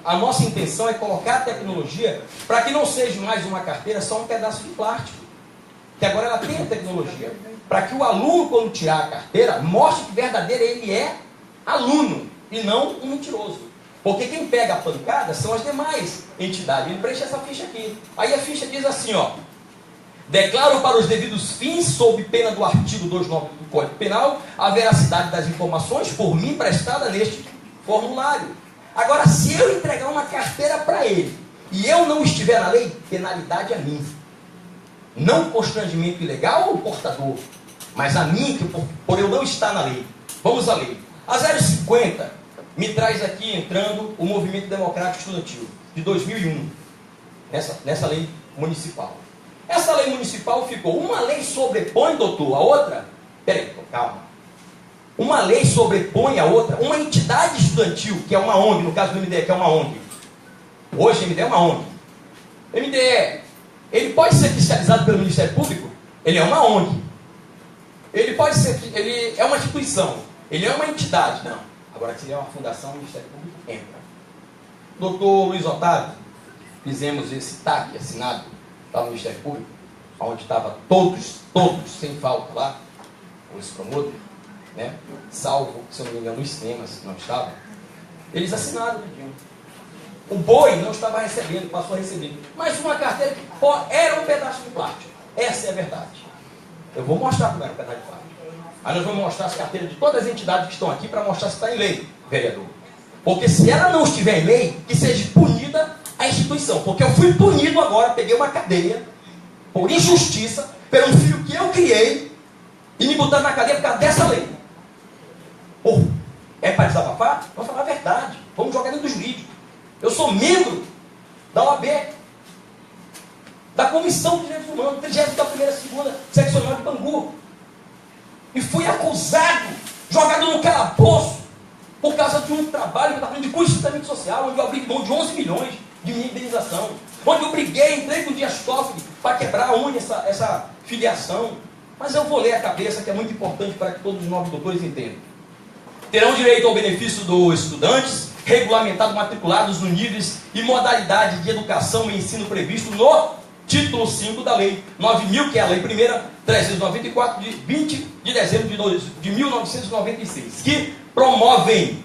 Speaker 10: A nossa intenção é colocar a tecnologia para que não seja mais uma carteira, só um pedaço de plástico. Que agora ela tem a tecnologia. Para que o aluno, quando tirar a carteira, mostre que verdadeiro ele é aluno e não um mentiroso. Porque quem pega a pancada são as demais entidades. Ele preenche essa ficha aqui. Aí a ficha diz assim, ó. Declaro para os devidos fins, sob pena do artigo 29 do Código Penal, a veracidade das informações por mim prestada neste formulário. Agora, se eu entregar uma carteira para ele e eu não estiver na lei, penalidade é minha. Não constrangimento ilegal ao portador, mas a mim, que por eu não estar na lei. Vamos à lei. A 050 me traz aqui, entrando, o Movimento Democrático Estudantil, de 2001, nessa lei municipal. Essa lei municipal ficou, uma lei sobrepõe, doutor, a outra? Peraí, calma. Uma lei sobrepõe a outra, uma entidade estudantil, que é uma ONG, no caso do MDE, que é uma ONG. Hoje o MDE é uma ONG. MDE, ele pode ser fiscalizado pelo Ministério Público? Ele é uma ONG. Ele é uma instituição. Ele é uma entidade. Não. Agora, se ele é uma fundação, o Ministério Público entra. Doutor Luiz Otávio, fizemos esse TAC assinado lá no Ministério Público, onde estava todos, sem falta lá, os promotores, né? Salvo, se eu não me engano, os cinemas não estavam. Eles assinaram o pedido. O boi não estava recebendo, passou a receber. Mas uma carteira que era um pedaço de plástico. Essa é a verdade. Eu vou mostrar como era um pedaço de plástico. Aí nós vamos mostrar as carteiras de todas as entidades que estão aqui para mostrar se está em lei, vereador. Porque se ela não estiver em lei, que seja punida a instituição. Porque eu fui punido agora, peguei uma cadeia por injustiça, pelo filho que eu criei, e me botando na cadeia por causa dessa lei. Pô, é para desabafar? Vamos falar a verdade. Vamos jogar dentro do jurídico. Eu sou membro da OAB, da Comissão de Direitos Humanos, 31ª, 2ª Seccional de Bangu. E fui acusado, jogado no calabouço, por causa de um trabalho que eu estava falando de custeamento social, onde eu abri mão de 11 milhões de minha indenização, onde eu briguei, entrei com o Dias Toffoli para quebrar a unha essa filiação. Mas eu vou ler a cabeça, que é muito importante para que todos os novos doutores entendam. Terão direito ao benefício dos estudantes, regulamentados, matriculados nos níveis e modalidade de educação e ensino previsto no título 5 da Lei 9.000, que é a Lei 1.394, de 20 de dezembro de 1996, que promovem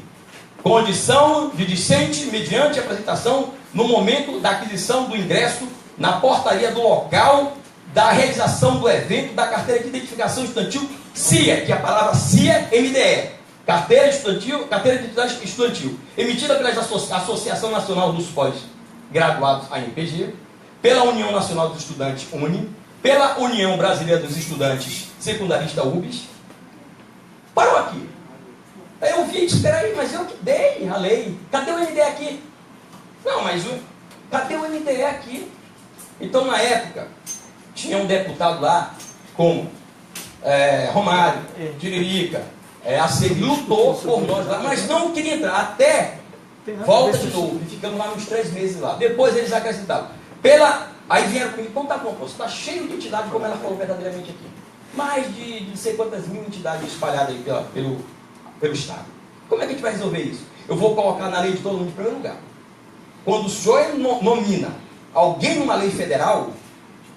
Speaker 10: condição de discente mediante apresentação no momento da aquisição do ingresso na portaria do local da realização do evento da carteira de identificação estudantil CIA, que é a palavra CIA MDE, carteira de identidade estudantil, emitida pela Associação Nacional dos Pós-Graduados, ANPG, pela União Nacional dos Estudantes, UNE, pela União Brasileira dos Estudantes Secundaristas, UBS. Parou aqui. Aí eu vi, espera aí, mas eu que dei a lei. Cadê o MDE aqui? Não, mas cadê o MDE aqui? Então, na época, tinha um deputado lá, como Romário, Tiririca, ACM, lutou por nós lá, mas não queria entrar. Até volta de novo. E ficamos lá uns 3 meses lá. Depois eles acrescentaram. Aí vieram comigo, então tá bom, você está cheio de entidades, como ela falou verdadeiramente aqui. Mais de não sei quantas mil entidades espalhadas aí pelo Estado. Como é que a gente vai resolver isso? Eu vou colocar na lei de todo mundo em primeiro lugar. Quando o senhor nomina alguém numa lei federal,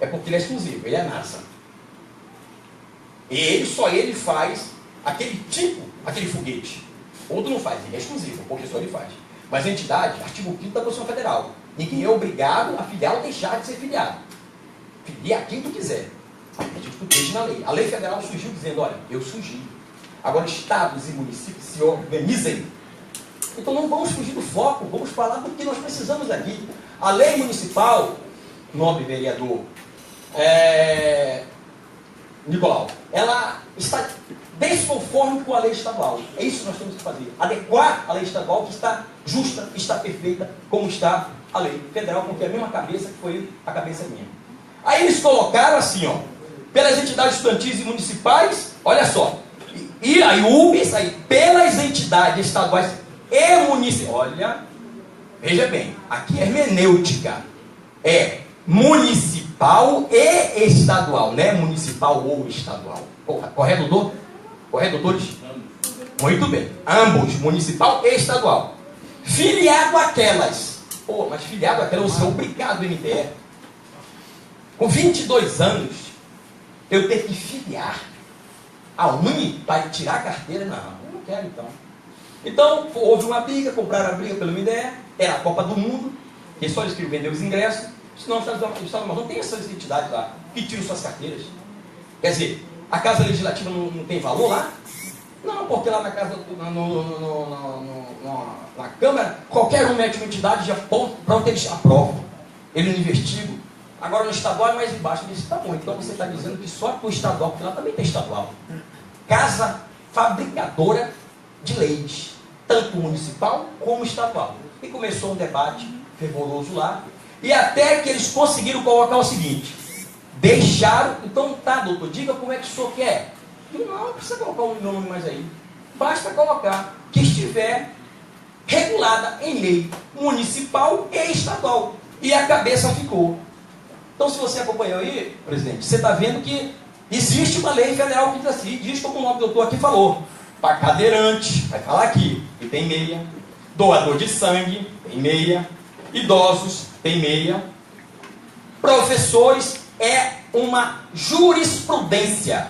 Speaker 10: é porque ele é exclusivo, ele é NASA. Só ele faz aquele foguete. Outro não faz, ele é exclusivo, porque só ele faz. Mas a entidade, artigo 5º da Constituição Federal, ninguém é obrigado a filiar ou deixar de ser filiado. Filia quem tu quiser. A gente protege na lei. A lei federal surgiu dizendo, olha, eu sugiro. Agora estados e municípios se organizem. Então não vamos fugir do foco, vamos falar do que nós precisamos aqui. A lei municipal, nobre vereador Nicolau, ela está desconforme com a lei estadual. É isso que nós temos que fazer. Adequar a lei estadual, que está justa, está perfeita, como está a lei federal, porque é a mesma cabeça que foi a cabeça minha. Aí eles colocaram assim, ó, pelas entidades estudantis e municipais, olha só, e aí UBS, aí, pelas entidades estaduais e municipais, olha, veja bem, aqui é hermenêutica, é municipal e estadual, não é municipal ou estadual. Correto, doutor? Correto, doutores? Muito bem, ambos, municipal e estadual. Filiado àquelas, mas filiado àquelas, você é obrigado, MDE. Com 22 anos, eu tenho que filiar a UNE para tirar a carteira? Não, eu não quero então. Então, houve uma briga, compraram a briga pelo MDE, era a Copa do Mundo, que só eles queriam vender os ingressos, senão o Estado do Amazonas tem essas entidades lá, que tiram suas carteiras. Quer dizer, a Casa Legislativa não tem valor lá? Não, porque lá na casa, na Câmara, qualquer um mete uma entidade, já pronto, eles aprovam. Eles investigam. Agora no estadual é mais embaixo. Ele disse, tá bom, então você está dizendo que só para o estadual, porque lá também tem estadual. Casa fabricadora de leis, tanto municipal como estadual. E começou um debate fervoroso lá, e até que eles conseguiram colocar o seguinte, deixaram, então tá, doutor, diga como é que o senhor quer. Eu não precisa colocar o meu nome mais aí. Basta colocar que estiver regulada em lei municipal e estadual. E a cabeça ficou. Então, se você acompanhou aí, presidente, você está vendo que existe uma lei federal que diz assim, diz como o nobre doutor aqui falou, para cadeirante, vai falar aqui, que tem meia, doador de sangue, tem meia, idosos, tem meia, professores, é uma jurisprudência.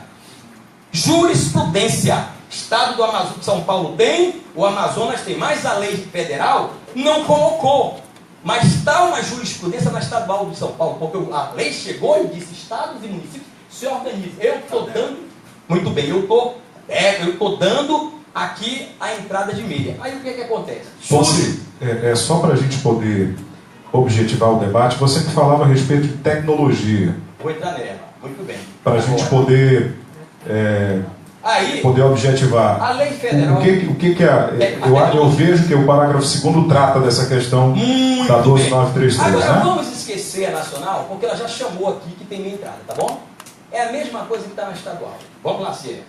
Speaker 10: Jurisprudência. Estado do Amazonas, de São Paulo tem, o Amazonas tem, mas a lei federal não colocou. Mas está uma jurisprudência na estadual de São Paulo, porque a lei chegou e disse, estados e municípios se organizam. Eu estou dando, muito bem, eu estou dando aqui a entrada de meia. Aí o que acontece?
Speaker 3: Só para a gente poder objetivar o debate, você que falava a respeito de tecnologia.
Speaker 10: Vou entrar nela. Muito bem.
Speaker 3: Para a gente poder objetivar.
Speaker 10: A lei federal...
Speaker 3: O que é... Eu vejo que o parágrafo 2º trata dessa questão da 12933,
Speaker 10: Agora,
Speaker 3: né?
Speaker 10: vamos esquecer a nacional, porque ela já chamou aqui que tem meia entrada, tá bom? É a mesma coisa que está na estadual. Vamos lá, Cia.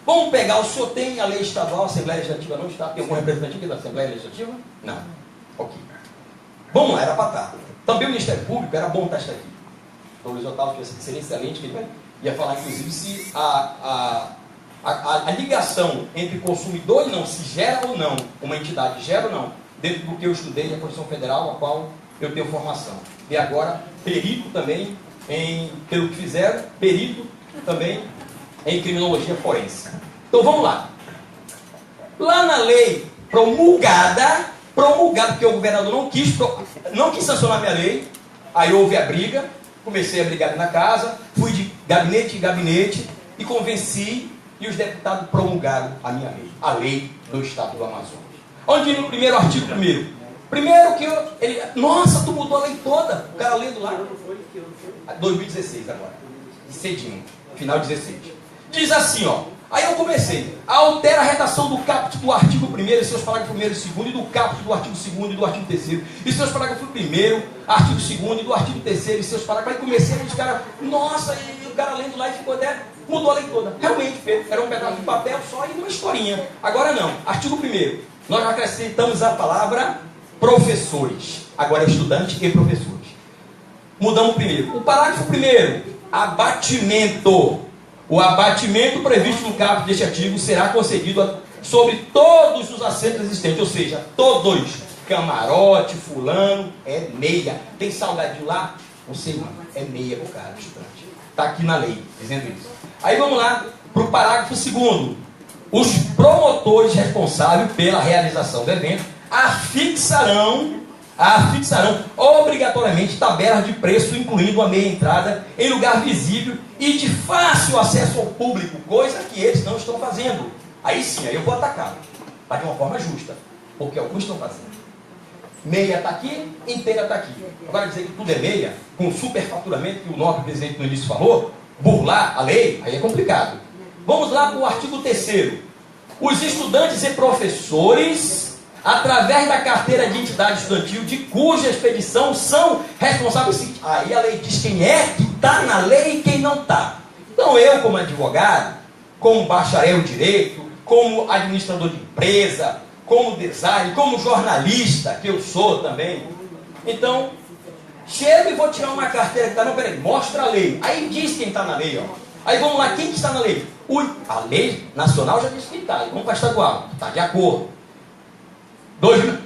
Speaker 10: Vamos pegar, o senhor tem a lei estadual, a Assembleia Legislativa não está? Tem algum representante aqui da Assembleia Legislativa? Não. Ok. Vamos lá, era para estar. Também o Ministério Público, era bom estar aqui. O Luiz Otávio, que seria excelente, que ele ia falar, inclusive, se a ligação entre consumidor e não, se gera ou não, uma entidade gera ou não, dentro do que eu estudei na Constituição Federal, a qual eu tenho formação. E agora, perito também, pelo que fizeram, perito também em criminologia forense. Então vamos lá. Lá na lei promulgada, porque o governador não quis sancionar minha lei, aí houve a briga, comecei a brigar ali na casa, fui de gabinete em gabinete e convenci, e os deputados promulgaram a minha lei, a lei do Estado do Amazonas. Onde no primeiro artigo, primeiro que nossa, tu mudou a lei toda, o cara lendo lá, 2016 agora, cedinho, final 16. Diz assim, ó, aí eu comecei, altera a redação do caput do artigo 1º, e seus parágrafos 1º e 2º, e do caput do artigo 2º e do artigo 3º, e seus parágrafos 1º, artigo 2º e do artigo 3º, e seus parágrafos, aí comecei a cara, nossa, e o cara lendo lá e ficou até, mudou a lei toda, realmente, era um pedaço de papel só e uma historinha. Agora não, artigo 1º, nós acrescentamos a palavra professores, agora é estudante e professores. Mudamos o primeiro. O parágrafo 1º, abatimento. O abatimento previsto no caput deste artigo será concedido sobre todos os assentos existentes, ou seja, todos. Camarote, fulano, é meia. Tem salgadinho lá? Não sei, mano. É meia pro cara, estudante. Está aqui na lei, dizendo isso. Aí vamos lá para o parágrafo 2º. Os promotores responsáveis pela realização do evento afixarão obrigatoriamente tabelas de preço, incluindo a meia entrada, em lugar visível e de fácil acesso ao público, coisa que eles não estão fazendo. Aí sim, aí eu vou atacar, mas de uma forma justa, porque alguns estão fazendo. Meia está aqui, inteira está aqui. Agora dizer que tudo é meia, com superfaturamento, que o nobre presidente no início falou, burlar a lei, aí é complicado. Vamos lá para o artigo 3º. Os estudantes e professores, através da carteira de entidade estudantil, de cuja expedição são responsáveis. Aí a lei diz quem é que está na lei e quem não está. Então eu, como advogado, como bacharel em direito, como administrador de empresa, como design, como jornalista, que eu sou também, então, chego e vou tirar uma carteira que está, não, peraí, mostra a lei. Aí diz quem está na lei, ó. Aí vamos lá, quem que está na lei? A lei nacional já diz que está, vamos para a estadual, está de acordo.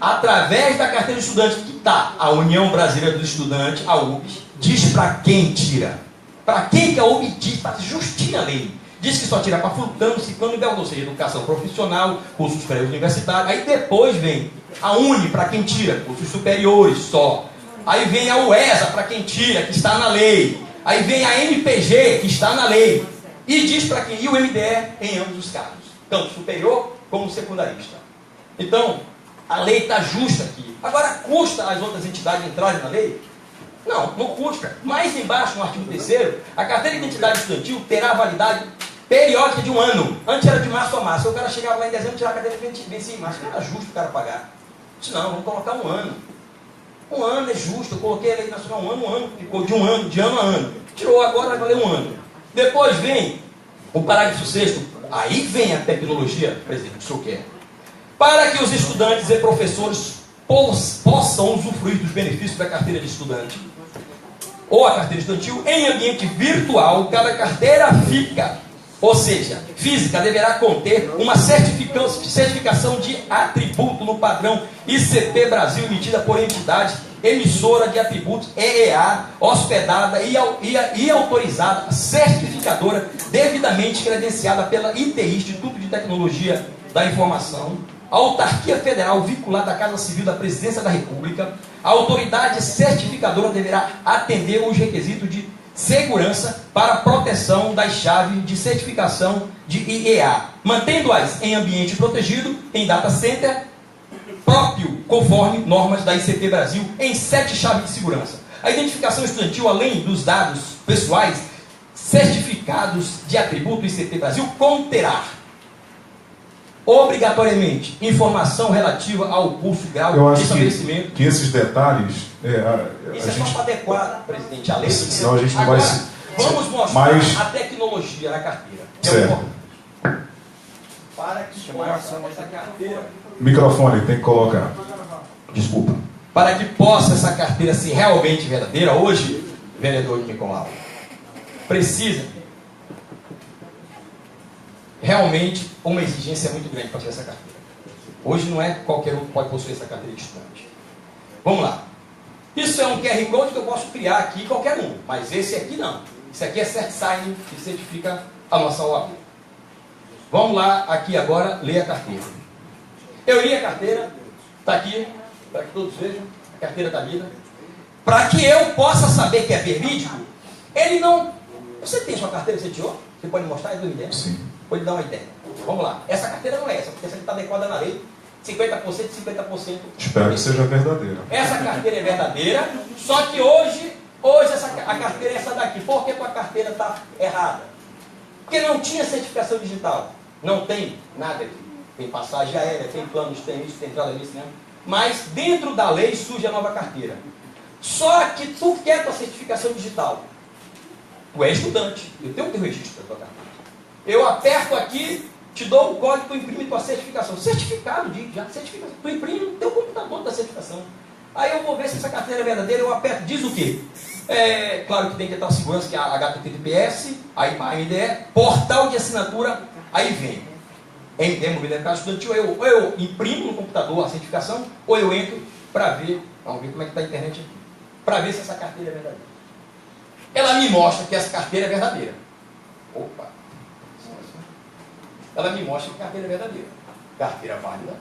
Speaker 10: Através da carteira de estudante que está a União Brasileira dos Estudantes, a UBS, diz para quem tira. Para quem que a UBS diz, para justinha a lei. Diz que só tira para fulano, ciclano e beltrano, ou seja, educação profissional, cursos superiores universitários. Aí depois vem a UNE, para quem tira, cursos superiores só. Aí vem a UESA, para quem tira, que está na lei. Aí vem a NPG, que está na lei. E diz para quem, e o MDE em ambos os casos, tanto superior como secundarista. Então, a lei está justa aqui. Agora, custa as outras entidades entrarem na lei? Não, não custa. Mais embaixo, no artigo 3º, a carteira de identidade estudantil terá validade periódica de 1 ano. Antes era de março a março. O cara chegava lá em dezembro e tirava a carteira e vencia em março. Não era justo o cara pagar. Disse, não, vamos colocar 1 ano. 1 ano é justo. Eu coloquei a lei nacional 1 ano, ficou de 1 ano, de ano a ano. Tirou agora, vai valer 1 ano. Depois vem o parágrafo 6º. Aí vem a tecnologia, presidente, que o senhor quer. Para que os estudantes e professores possam usufruir dos benefícios da carteira de estudante ou a carteira estudantil em ambiente virtual, cada carteira física deverá conter uma certificação de atributo no padrão ICP Brasil emitida por entidade emissora de atributos EEA, hospedada e autorizada, certificadora devidamente credenciada pela ITI, Instituto de Tecnologia da Informação, a autarquia federal vinculada à Casa Civil da Presidência da República. A autoridade certificadora deverá atender os requisitos de segurança para proteção das chaves de certificação de IEA, mantendo-as em ambiente protegido, em data center próprio, conforme normas da ICP Brasil, em 7 chaves de segurança. A identificação estudantil, além dos dados pessoais certificados de atributo ICT Brasil conterá obrigatoriamente informação relativa ao curso grau
Speaker 3: Eu
Speaker 10: de
Speaker 3: acho
Speaker 10: estabelecimento.
Speaker 3: que esses detalhes...
Speaker 10: Isso é só para adequar, presidente, a lei.
Speaker 3: Senão a gente não
Speaker 10: Agora,
Speaker 3: vai se...
Speaker 10: vamos mostrar
Speaker 3: Mas...
Speaker 10: a tecnologia na carteira.
Speaker 3: Certo.
Speaker 10: Para que possa essa carteira...
Speaker 3: Microfone, tem que colocar.
Speaker 10: Desculpa. Para que possa essa carteira ser realmente verdadeira, hoje, vereador Nicolau, precisa realmente uma exigência muito grande para ter essa carteira. Hoje não é qualquer um que pode possuir essa carteira de estudante. Vamos lá. Isso é um QR Code que eu posso criar aqui, qualquer um, mas esse aqui não. Esse aqui é CertSign, que certifica a nossa OAB. Vamos lá, aqui agora, ler a carteira. Eu li a carteira, está aqui, para que todos vejam, a carteira está lida. Para que eu possa saber que é verídico, ele não... Você tem sua carteira, você tirou? Você pode mostrar? É do INDEM?
Speaker 3: Sim.
Speaker 10: Pode dar uma ideia. Vamos lá. Essa carteira não é essa, porque essa aqui está adequada na lei. 50% e 50%.
Speaker 3: Espero que seja verdadeira.
Speaker 10: Essa carteira é verdadeira, só que hoje a carteira é essa daqui. Por que a carteira está errada? Porque não tinha certificação digital. Não tem nada aqui. Tem passagem aérea, tem planos, tem isso, tem entrada nisso, né? Mas dentro da lei surge a nova carteira. Só que tu quer tua certificação digital. Tu é estudante. Eu tenho que ter o registro da tua carteira. Eu aperto aqui, te dou o código, tu imprime tua certificação. Certificado de certificação. Tu imprime no teu computador da certificação. Aí eu vou ver se essa carteira é verdadeira, eu aperto, diz o quê? Claro que tem que ter a segurança, que é a HTTPS, aí a MDE, portal de assinatura, aí vem. MDE, Mobilidade Estudantil, ou eu imprimo no computador a certificação, ou eu entro para ver, vamos ver como é que está a internet aqui, para ver se essa carteira é verdadeira. Ela me mostra que essa carteira é verdadeira. Opa! Ela me mostra que a carteira é verdadeira. Carteira válida.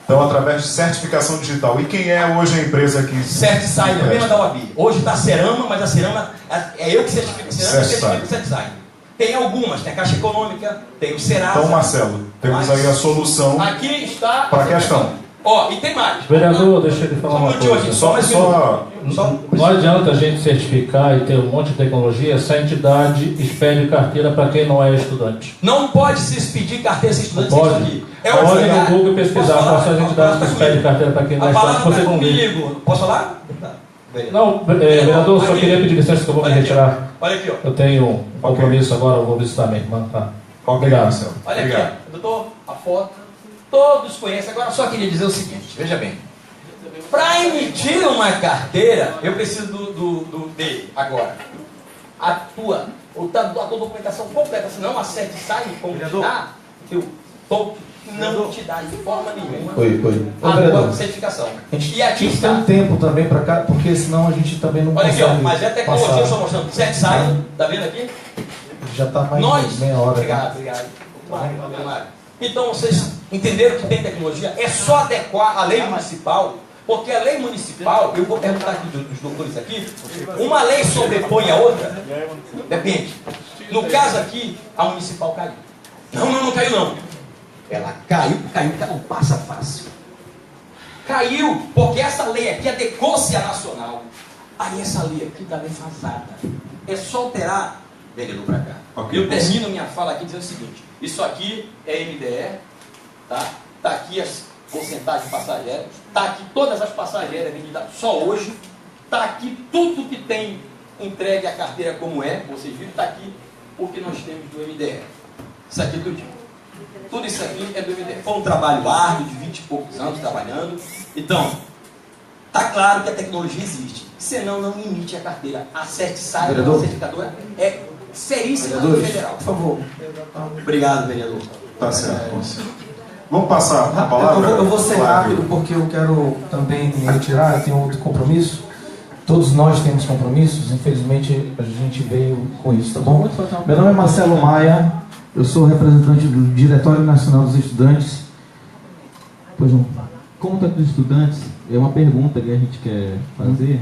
Speaker 3: Então, através de certificação digital. E quem é hoje a empresa que...
Speaker 10: CertSign, a mesma da OAB. Hoje está a Cerama, mas a Cerama é eu que certifico. A Cerama certifica o CertSign. Tem algumas, tem a Caixa Econômica, tem o Serasa.
Speaker 3: Então, Marcelo, temos aí a solução
Speaker 10: aqui está
Speaker 3: para a questão.
Speaker 10: Ó, e tem mais.
Speaker 9: Vereador, deixa eu lhe falar uma coisa. Não adianta a gente certificar e ter um monte de tecnologia se a entidade expede carteira para quem não é estudante.
Speaker 10: Não pode se expedir carteira sem estudante.
Speaker 9: Pode.
Speaker 10: Aqui.
Speaker 9: Pode no Google pesquisar quais são as entidades que expedem carteira para quem não é estudante. Você não vê.
Speaker 10: Posso falar?
Speaker 9: Não, vereador, só queria pedir licença que eu vou me retirar.
Speaker 10: Olha aqui, ó.
Speaker 9: Eu tenho um compromisso agora, eu vou visitar minha irmã. Tá? Obrigado, Marcelo.
Speaker 10: Olha aqui, ó. Doutor, a foto. Todos conhecem. Agora só queria dizer o seguinte, veja bem. Para emitir uma carteira, eu preciso dele agora. A tua documentação completa, senão a CertSign, como te dá, não te dá de forma nenhuma a tua certificação.
Speaker 5: E aqui está um tempo também para cá, porque senão a gente também não consegue.
Speaker 10: Olha aqui, ó, mas é a tecnologia que eu estou mostrando. CertSign, tá vendo aqui?
Speaker 5: Já está mais de meia hora.
Speaker 10: Obrigado. Então vocês entenderam que tem tecnologia? É só adequar a lei municipal, porque a lei municipal, eu vou perguntar aqui dos doutores aqui, uma lei sobrepõe a outra? Depende. No caso aqui, a municipal caiu. Não caiu não. Ela caiu passa fácil. Caiu, porque essa lei aqui adequou-se à nacional. Aí essa lei aqui está defasada. É só alterar, vereador, para cá. Eu termino minha fala aqui dizendo o seguinte: isso aqui é MDE, tá? Está aqui as porcentagens de passageiros, está aqui todas as passageiras vendidas só hoje, está aqui tudo que tem entregue a carteira como é, vocês viram, está aqui o que nós temos do MDE. Isso aqui tudo isso aqui é do MDE. Foi um trabalho árduo de 20 e poucos anos trabalhando. Então, está claro que a tecnologia existe, senão não emite a carteira. A CertSign, a certificadora, é seríssima do federal.
Speaker 5: Por favor.
Speaker 10: Obrigado, vereador.
Speaker 3: Tá certo. Vamos passar a palavra?
Speaker 5: Eu vou ser rápido porque eu quero também me retirar, eu tenho outro compromisso. Todos nós temos compromissos, infelizmente a gente veio com isso, tá bom? Meu nome é Marcelo Maia, eu sou representante do Diretório Nacional dos Estudantes. Pois não. Como está dos estudantes, é uma pergunta que a gente quer fazer,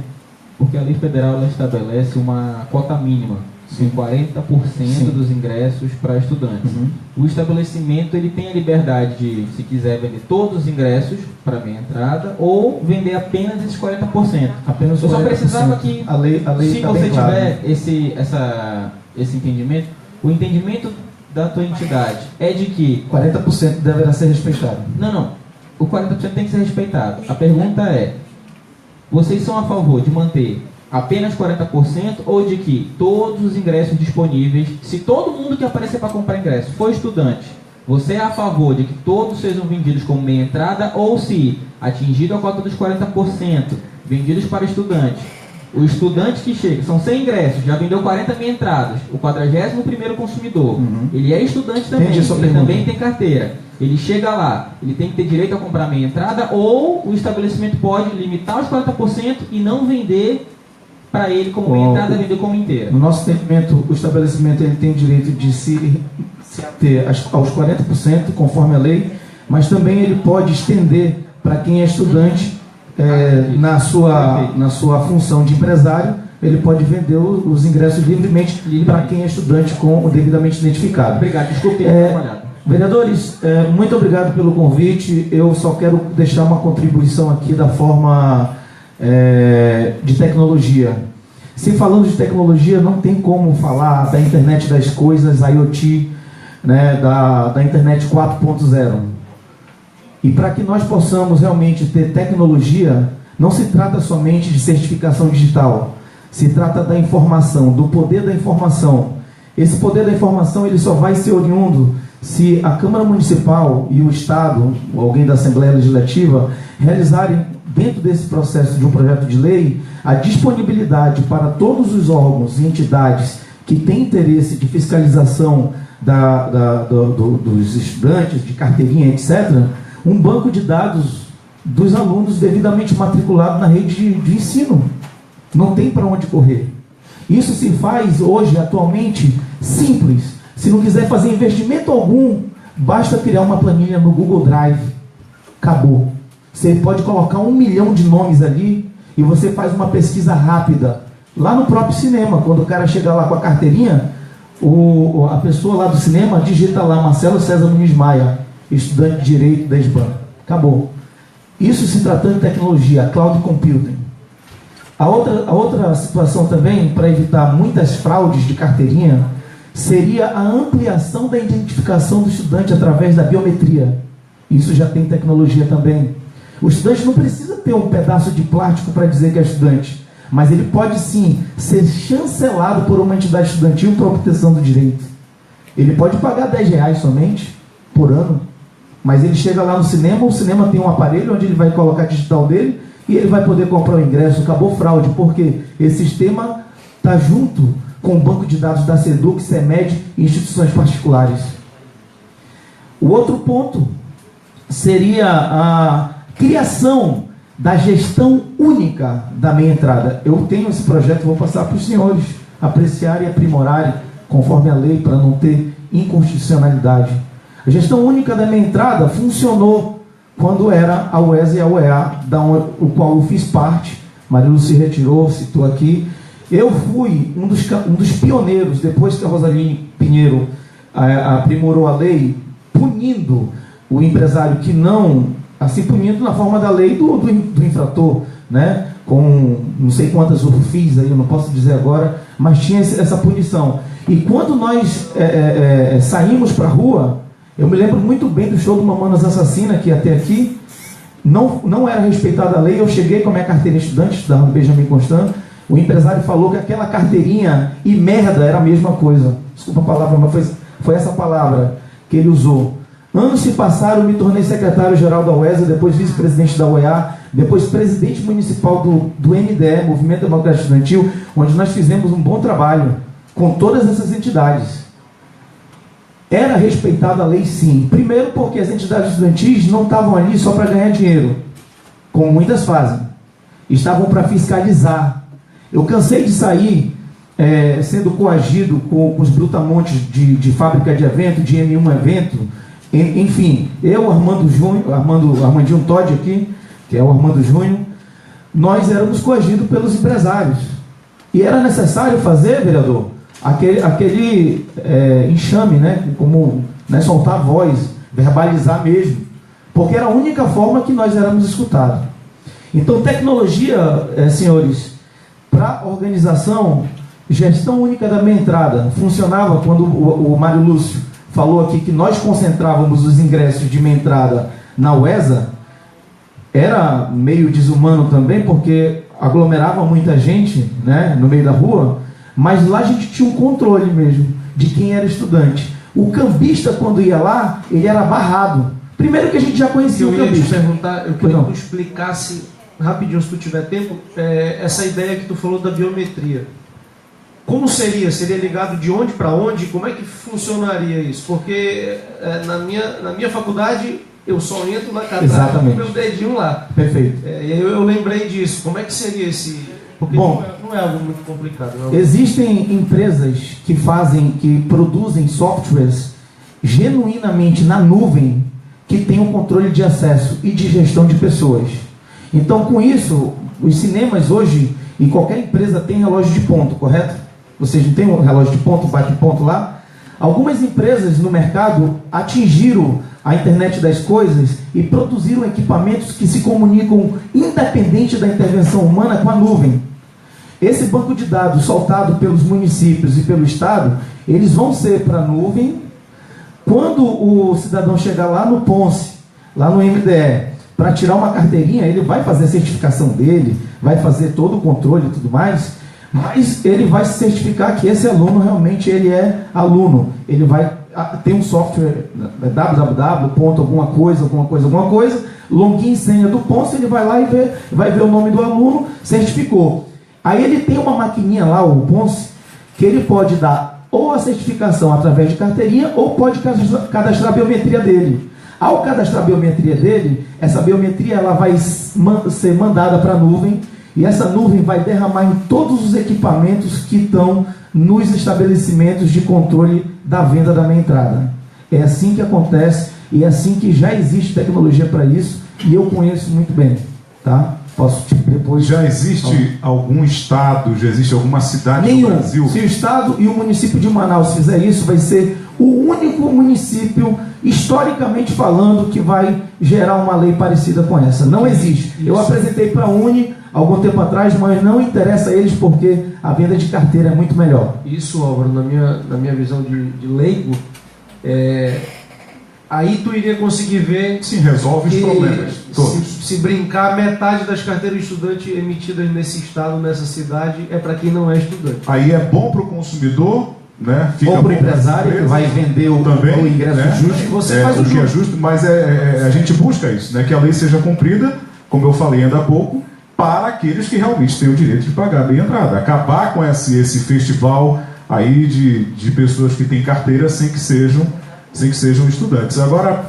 Speaker 5: porque a lei federal ela estabelece uma cota mínima, Sim. 40% dos ingressos para estudantes. O estabelecimento ele tem a liberdade de, se quiser, vender todos os ingressos para meia entrada ou vender apenas esses 40%.
Speaker 11: Apenas 40%.
Speaker 5: Eu só precisava que,
Speaker 11: a lei
Speaker 5: se
Speaker 11: tá
Speaker 5: você
Speaker 11: bem clara,
Speaker 5: tiver esse entendimento, o entendimento da tua entidade é de que
Speaker 11: 40% deverá ser respeitado.
Speaker 5: Não. O 40% tem que ser respeitado. A pergunta é: vocês são a favor de manter apenas 40% ou de que todos os ingressos disponíveis, se todo mundo que aparecer para comprar ingresso for estudante, você é a favor de que todos sejam vendidos como meia entrada ou se, atingido a cota dos 40%, vendidos para estudantes, o estudante que chega, são 100 ingressos, já vendeu 40 meia entradas, o 41º consumidor, ele é estudante também, ele também tem carteira. Ele chega lá, ele tem que ter direito a comprar meia entrada ou o estabelecimento pode limitar os 40% e não vender para ele como meia entrada, vender como inteira.
Speaker 11: No nosso entendimento, o estabelecimento ele tem direito de se ater aos 40%, conforme a lei, mas também ele pode estender para quem é estudante, na sua função de empresário, ele pode vender os ingressos livremente para quem é estudante com o devidamente identificado.
Speaker 5: Obrigado, desculpe.
Speaker 11: Vereadores, muito obrigado pelo convite. Eu só quero deixar uma contribuição aqui da forma de tecnologia. Se falando de tecnologia, não tem como falar da internet das coisas, IoT, né, da internet 4.0. E para que nós possamos realmente ter tecnologia, não se trata somente de certificação digital, se trata da informação, do poder da informação. Esse poder da informação ele só vai ser oriundo se a Câmara Municipal e o Estado, ou alguém da Assembleia Legislativa, realizarem, dentro desse processo de um projeto de lei, a disponibilidade para todos os órgãos e entidades que têm interesse de fiscalização dos estudantes, de carteirinha, etc., um banco de dados dos alunos devidamente matriculados na rede de ensino. Não tem para onde correr. Isso se faz hoje, atualmente, simples. Se não quiser fazer investimento algum, basta criar uma planilha no Google Drive. Acabou. Você pode colocar 1 milhão de nomes ali e você faz uma pesquisa rápida. Lá no próprio cinema, quando o cara chega lá com a carteirinha, a pessoa lá do cinema digita lá Marcelo César Muniz Maia, estudante de Direito da SBAN. Acabou. Isso se tratando de tecnologia, cloud computing. A outra situação também, para evitar muitas fraudes de carteirinha, seria a ampliação da identificação do estudante através da biometria. Isso já tem tecnologia também. O estudante não precisa ter um pedaço de plástico para dizer que é estudante, mas ele pode sim ser chancelado por uma entidade estudantil para obtenção do direito. Ele pode pagar R$10 somente por ano, mas ele chega lá no cinema, o cinema tem um aparelho onde ele vai colocar a digital dele e ele vai poder comprar o ingresso. Acabou fraude, porque esse sistema está junto com o banco de dados da SEDUC, CEMED e instituições particulares. O outro ponto seria a criação da gestão única da meia entrada. Eu tenho esse projeto, vou passar para os senhores apreciarem e aprimorarem conforme a lei, para não ter inconstitucionalidade. A gestão única da meia entrada funcionou quando era a UESA e a UEA, o qual eu fiz parte. Marilu se retirou, citou aqui. Eu fui um dos pioneiros, depois que a Rosaline Pinheiro aprimorou a lei, punindo o empresário que não, assim, punindo na forma da lei do infrator, né? Com não sei quantas UFIs aí, eu não posso dizer agora, mas tinha essa punição. E quando nós saímos para a rua, eu me lembro muito bem do show do Mamonas Assassina, que até aqui não era respeitada a lei. Eu cheguei com a minha carteirinha estudante, estudava no Benjamin Constant. O empresário falou que aquela carteirinha e merda era a mesma coisa. Desculpa a palavra, mas foi essa palavra que ele usou. Anos se passaram, me tornei secretário-geral da UESA, depois vice-presidente da UEA, depois presidente municipal do MDE, Movimento Democrático Estudantil, onde nós fizemos um bom trabalho com todas essas entidades. Era respeitada a lei, sim. Primeiro porque as entidades estudantis não estavam ali só para ganhar dinheiro, como muitas fazem. Estavam para fiscalizar. Eu cansei de sair sendo coagido com os brutamontes de fábrica de evento, de M1 evento. Enfim, eu, Armandinho Todd aqui, que é o Armando Júnior, nós éramos coagidos pelos empresários. E era necessário fazer, vereador, aquele enxame, né? Como, né, soltar a voz, verbalizar mesmo, porque era a única forma que nós éramos escutados. Então, tecnologia, senhores, para organização, gestão única da meia entrada, funcionava quando o Mário Lúcio falou aqui que nós concentrávamos os ingressos de meia entrada na UESA. Era meio desumano também, porque aglomerava muita gente, né, no meio da rua, mas lá a gente tinha um controle mesmo de quem era estudante. O cambista, quando ia lá, ele era barrado. Primeiro que a gente já conhecia o cambista.
Speaker 1: Eu queria que tu explicasse rapidinho, se tu tiver tempo, essa ideia que tu falou da biometria. Como seria? Seria ligado de onde para onde? Como é que funcionaria isso? Porque na minha faculdade eu só entro na catraca com o meu dedinho lá.
Speaker 11: Perfeito.
Speaker 1: Eu lembrei disso. Como é que seria esse... Porque
Speaker 11: bom,
Speaker 1: não é algo muito complicado.
Speaker 11: Existem empresas que produzem softwares genuinamente na nuvem, que tem um controle de acesso e de gestão de pessoas. Então, com isso, os cinemas hoje, em qualquer empresa, tem relógio de ponto, correto? Vocês não têm um relógio de ponto, bate ponto lá? Algumas empresas no mercado atingiram a internet das coisas e produziram equipamentos que se comunicam independente da intervenção humana com a nuvem. Esse banco de dados soltado pelos municípios e pelo Estado, eles vão ser para a nuvem. Quando o cidadão chegar lá no PONCE, lá no MDE, para tirar uma carteirinha, ele vai fazer a certificação dele, vai fazer todo o controle e tudo mais, mas ele vai se certificar que esse aluno realmente ele é aluno. Ele vai ter um software www. alguma coisa, login senha do PONCE, ele vai lá e vai ver o nome do aluno, certificou. Aí ele tem uma maquininha lá, o PONCE, que ele pode dar ou a certificação através de carteirinha, ou pode cadastrar a biometria dele. Ao cadastrar a biometria dele, essa biometria ela vai ser mandada para a nuvem, e essa nuvem vai derramar em todos os equipamentos que estão nos estabelecimentos de controle da venda da meia entrada. É assim que acontece, e é assim que já existe tecnologia para isso, e eu conheço muito bem, tá? Posso depois...
Speaker 3: Já existe algum estado, já existe alguma cidade no Brasil?
Speaker 11: Se o estado e o município de Manaus fizer isso, vai ser o único município, historicamente falando, que vai gerar uma lei parecida com essa. Não existe. Isso. Eu apresentei para a Uni algum tempo atrás, mas não interessa a eles porque a venda de carteira é muito melhor.
Speaker 1: Isso, Álvaro, na minha visão de leigo, aí tu iria conseguir ver...
Speaker 3: Sim, resolve os problemas todos.
Speaker 1: Se brincar, metade das carteiras de estudante emitidas nesse estado, nessa cidade, é para quem não é estudante.
Speaker 3: Aí é bom para o consumidor, né?
Speaker 11: Fica bom para o empresário, que vai vender o ingresso, né? Justo,
Speaker 3: você faz o que é justo, mas a gente busca isso, né? Que a lei seja cumprida, como eu falei ainda há pouco, para aqueles que realmente têm o direito de pagar a meia entrada. Acabar com esse festival aí de pessoas que têm carteira sem que sejam estudantes. Agora,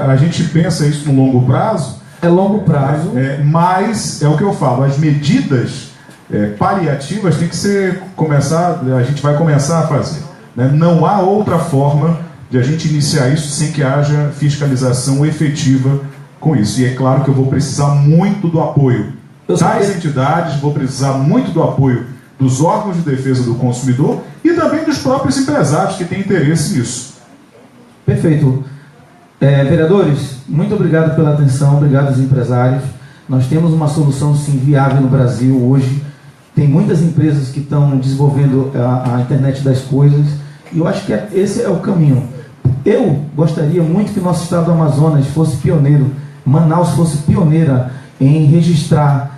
Speaker 3: a gente pensa isso no longo prazo.
Speaker 11: É longo prazo.
Speaker 3: Mas, é o que eu falo, as medidas paliativas tem que a gente vai começar a fazer. Né? Não há outra forma de a gente iniciar isso sem que haja fiscalização efetiva com isso. E é claro que eu vou precisar muito do apoio das entidades, vou precisar muito do apoio dos órgãos de defesa do consumidor e também dos próprios empresários que têm interesse nisso.
Speaker 11: Perfeito. Vereadores, muito obrigado pela atenção, obrigado aos empresários. Nós temos uma solução sim viável no Brasil hoje. Tem muitas empresas que estão desenvolvendo a internet das coisas e eu acho que esse é o caminho. Eu gostaria muito que o nosso estado do Amazonas fosse pioneiro, Manaus fosse pioneira em registrar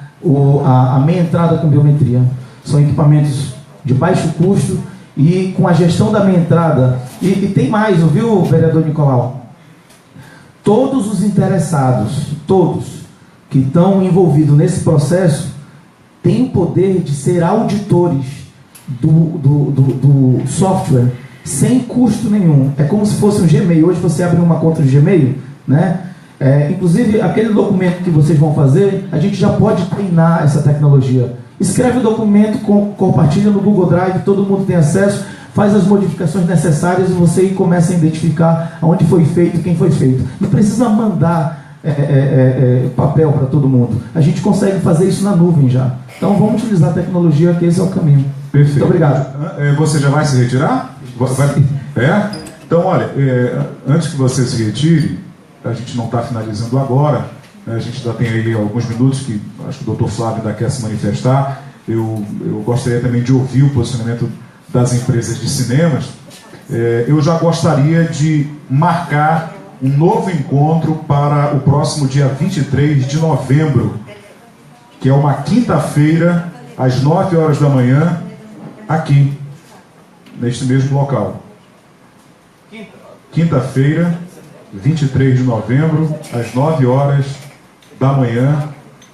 Speaker 11: a meia entrada com biometria. São equipamentos de baixo custo e com a gestão da meia entrada. E tem mais, viu, vereador Nicolau? Todos os interessados, todos que estão envolvidos nesse processo, têm o poder de ser auditores do software sem custo nenhum. É como se fosse um Gmail. Hoje você abre uma conta de Gmail, né? Inclusive, aquele documento que vocês vão fazer, a gente já pode treinar essa tecnologia. Escreve o documento, compartilha no Google Drive, todo mundo tem acesso, faz as modificações necessárias e você começa a identificar onde foi feito, quem foi feito. Não precisa mandar papel para todo mundo. A gente consegue fazer isso na nuvem já. Então vamos utilizar a tecnologia, que esse é o caminho.
Speaker 3: Perfeito.
Speaker 11: Muito obrigado.
Speaker 3: Você já vai se retirar? Então, olha, antes que você se retire, a gente não está finalizando agora, né? A gente ainda tem aí alguns minutos que acho que o Dr. Flávio ainda quer se manifestar. Eu gostaria também de ouvir o posicionamento das empresas de cinemas. Eu já gostaria de marcar um novo encontro para o próximo dia 23 de novembro, que é uma quinta-feira, às 9 horas da manhã, aqui, neste mesmo local. Quinta-feira, 23 de novembro, às 9 horas da manhã,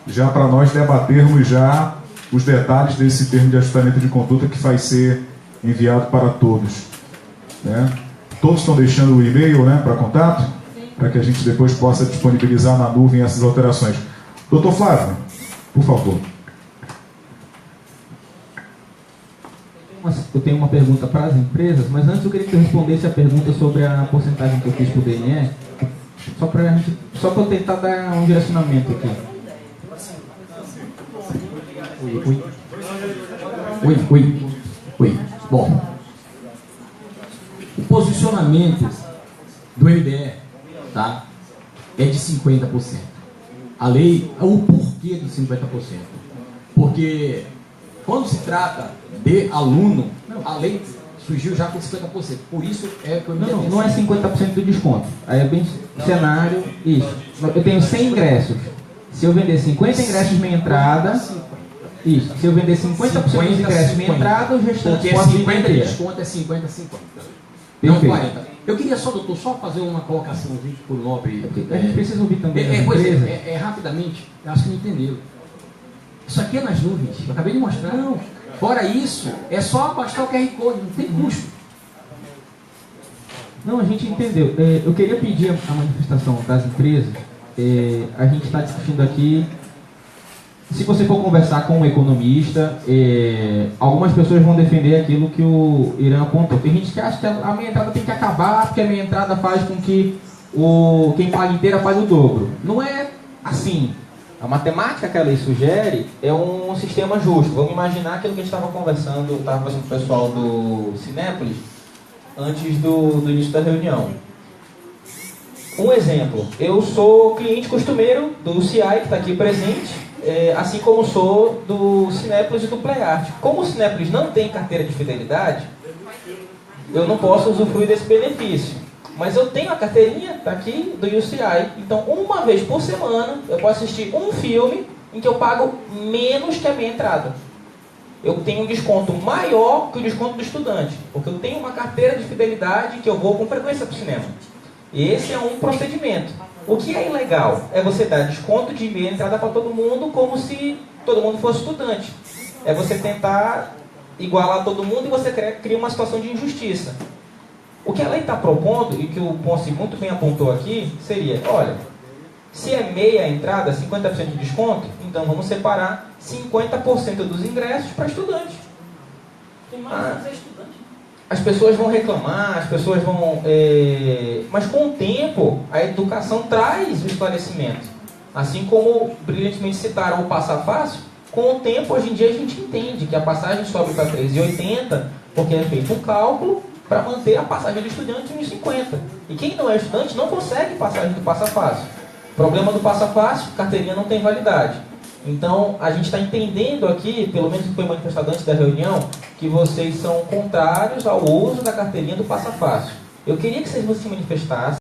Speaker 3: já para nós debatermos já os detalhes desse termo de ajustamento de conduta que vai ser enviado para todos, né? Todos estão deixando o e-mail, né, para contato, para que a gente depois possa disponibilizar na nuvem essas alterações. Dr. Flávio, por favor.
Speaker 5: Eu tenho uma pergunta para as empresas, mas antes eu queria que você respondesse a pergunta sobre a porcentagem que eu fiz para o DNE, só para eu tentar dar um direcionamento aqui.
Speaker 10: Oi. Bom, o posicionamento do MDE, tá, é de 50%. A lei é o porquê dos 50%. Porque quando se trata de aluno, a lei surgiu já com 50%. Por isso é que eu
Speaker 5: não é 50% do desconto. Aí é bem cenário, isso. Eu tenho 100 ingressos. Se eu vender 50 ingressos meia entrada, isso. Se eu vender 50% dos ingressos meia entrada, o restante
Speaker 10: porque
Speaker 5: pode
Speaker 10: 50 de
Speaker 5: vender.
Speaker 10: desconto é 50-50. Não 40. Eu queria só, doutor, fazer uma colocação aqui por nobre.
Speaker 5: A gente precisa ouvir também as empresas.
Speaker 10: Rapidamente, eu acho que não entenderam. Isso aqui é nas nuvens, eu acabei de mostrar. Não. Fora isso, é só bastar o QR Code, não tem custo.
Speaker 5: Não, a gente entendeu. Eu queria pedir a manifestação das empresas. A gente está discutindo aqui. Se você for conversar com um economista, algumas pessoas vão defender aquilo que o Irã apontou. Tem gente que acha que a meia entrada tem que acabar, porque a meia entrada faz com que quem paga inteira pague o dobro. Não é assim. A matemática que a lei sugere é um sistema justo. Vamos imaginar aquilo que a gente estava conversando, eu estava conversando com o pessoal do Cinépolis antes do início da reunião. Um exemplo, eu sou cliente costumeiro do CI, que está aqui presente, assim como sou do Cinépolis e do PlayArt. Como o Cinépolis não tem carteira de fidelidade, eu não posso usufruir desse benefício. Mas eu tenho a carteirinha, está aqui, do UCI. Então, uma vez por semana, eu posso assistir um filme em que eu pago menos que a minha entrada. Eu tenho um desconto maior que o desconto do estudante, porque eu tenho uma carteira de fidelidade que eu vou com frequência para o cinema. Esse é um procedimento. O que é ilegal é você dar desconto de meia entrada para todo mundo, como se todo mundo fosse estudante. É você tentar igualar todo mundo e você cria uma situação de injustiça. O que a lei está propondo, e que o Ponce muito bem apontou aqui, seria, olha, se é meia entrada, 50% de desconto, então vamos separar 50% dos ingressos para estudante. As pessoas vão reclamar, as pessoas vão... Mas com o tempo, a educação traz o esclarecimento. Assim como brilhantemente citaram o Passa Fácil, com o tempo, hoje em dia, a gente entende que a passagem sobe para R$ 3,80, porque é feito um cálculo para manter a passagem do estudante em 50. E quem não é estudante não consegue passagem do Passa Fácil. Problema do Passa Fácil, carteirinha não tem validade. Então, a gente está entendendo aqui, pelo menos foi manifestado antes da reunião, que vocês são contrários ao uso da carteirinha do Passa Fácil. Eu queria que vocês se manifestassem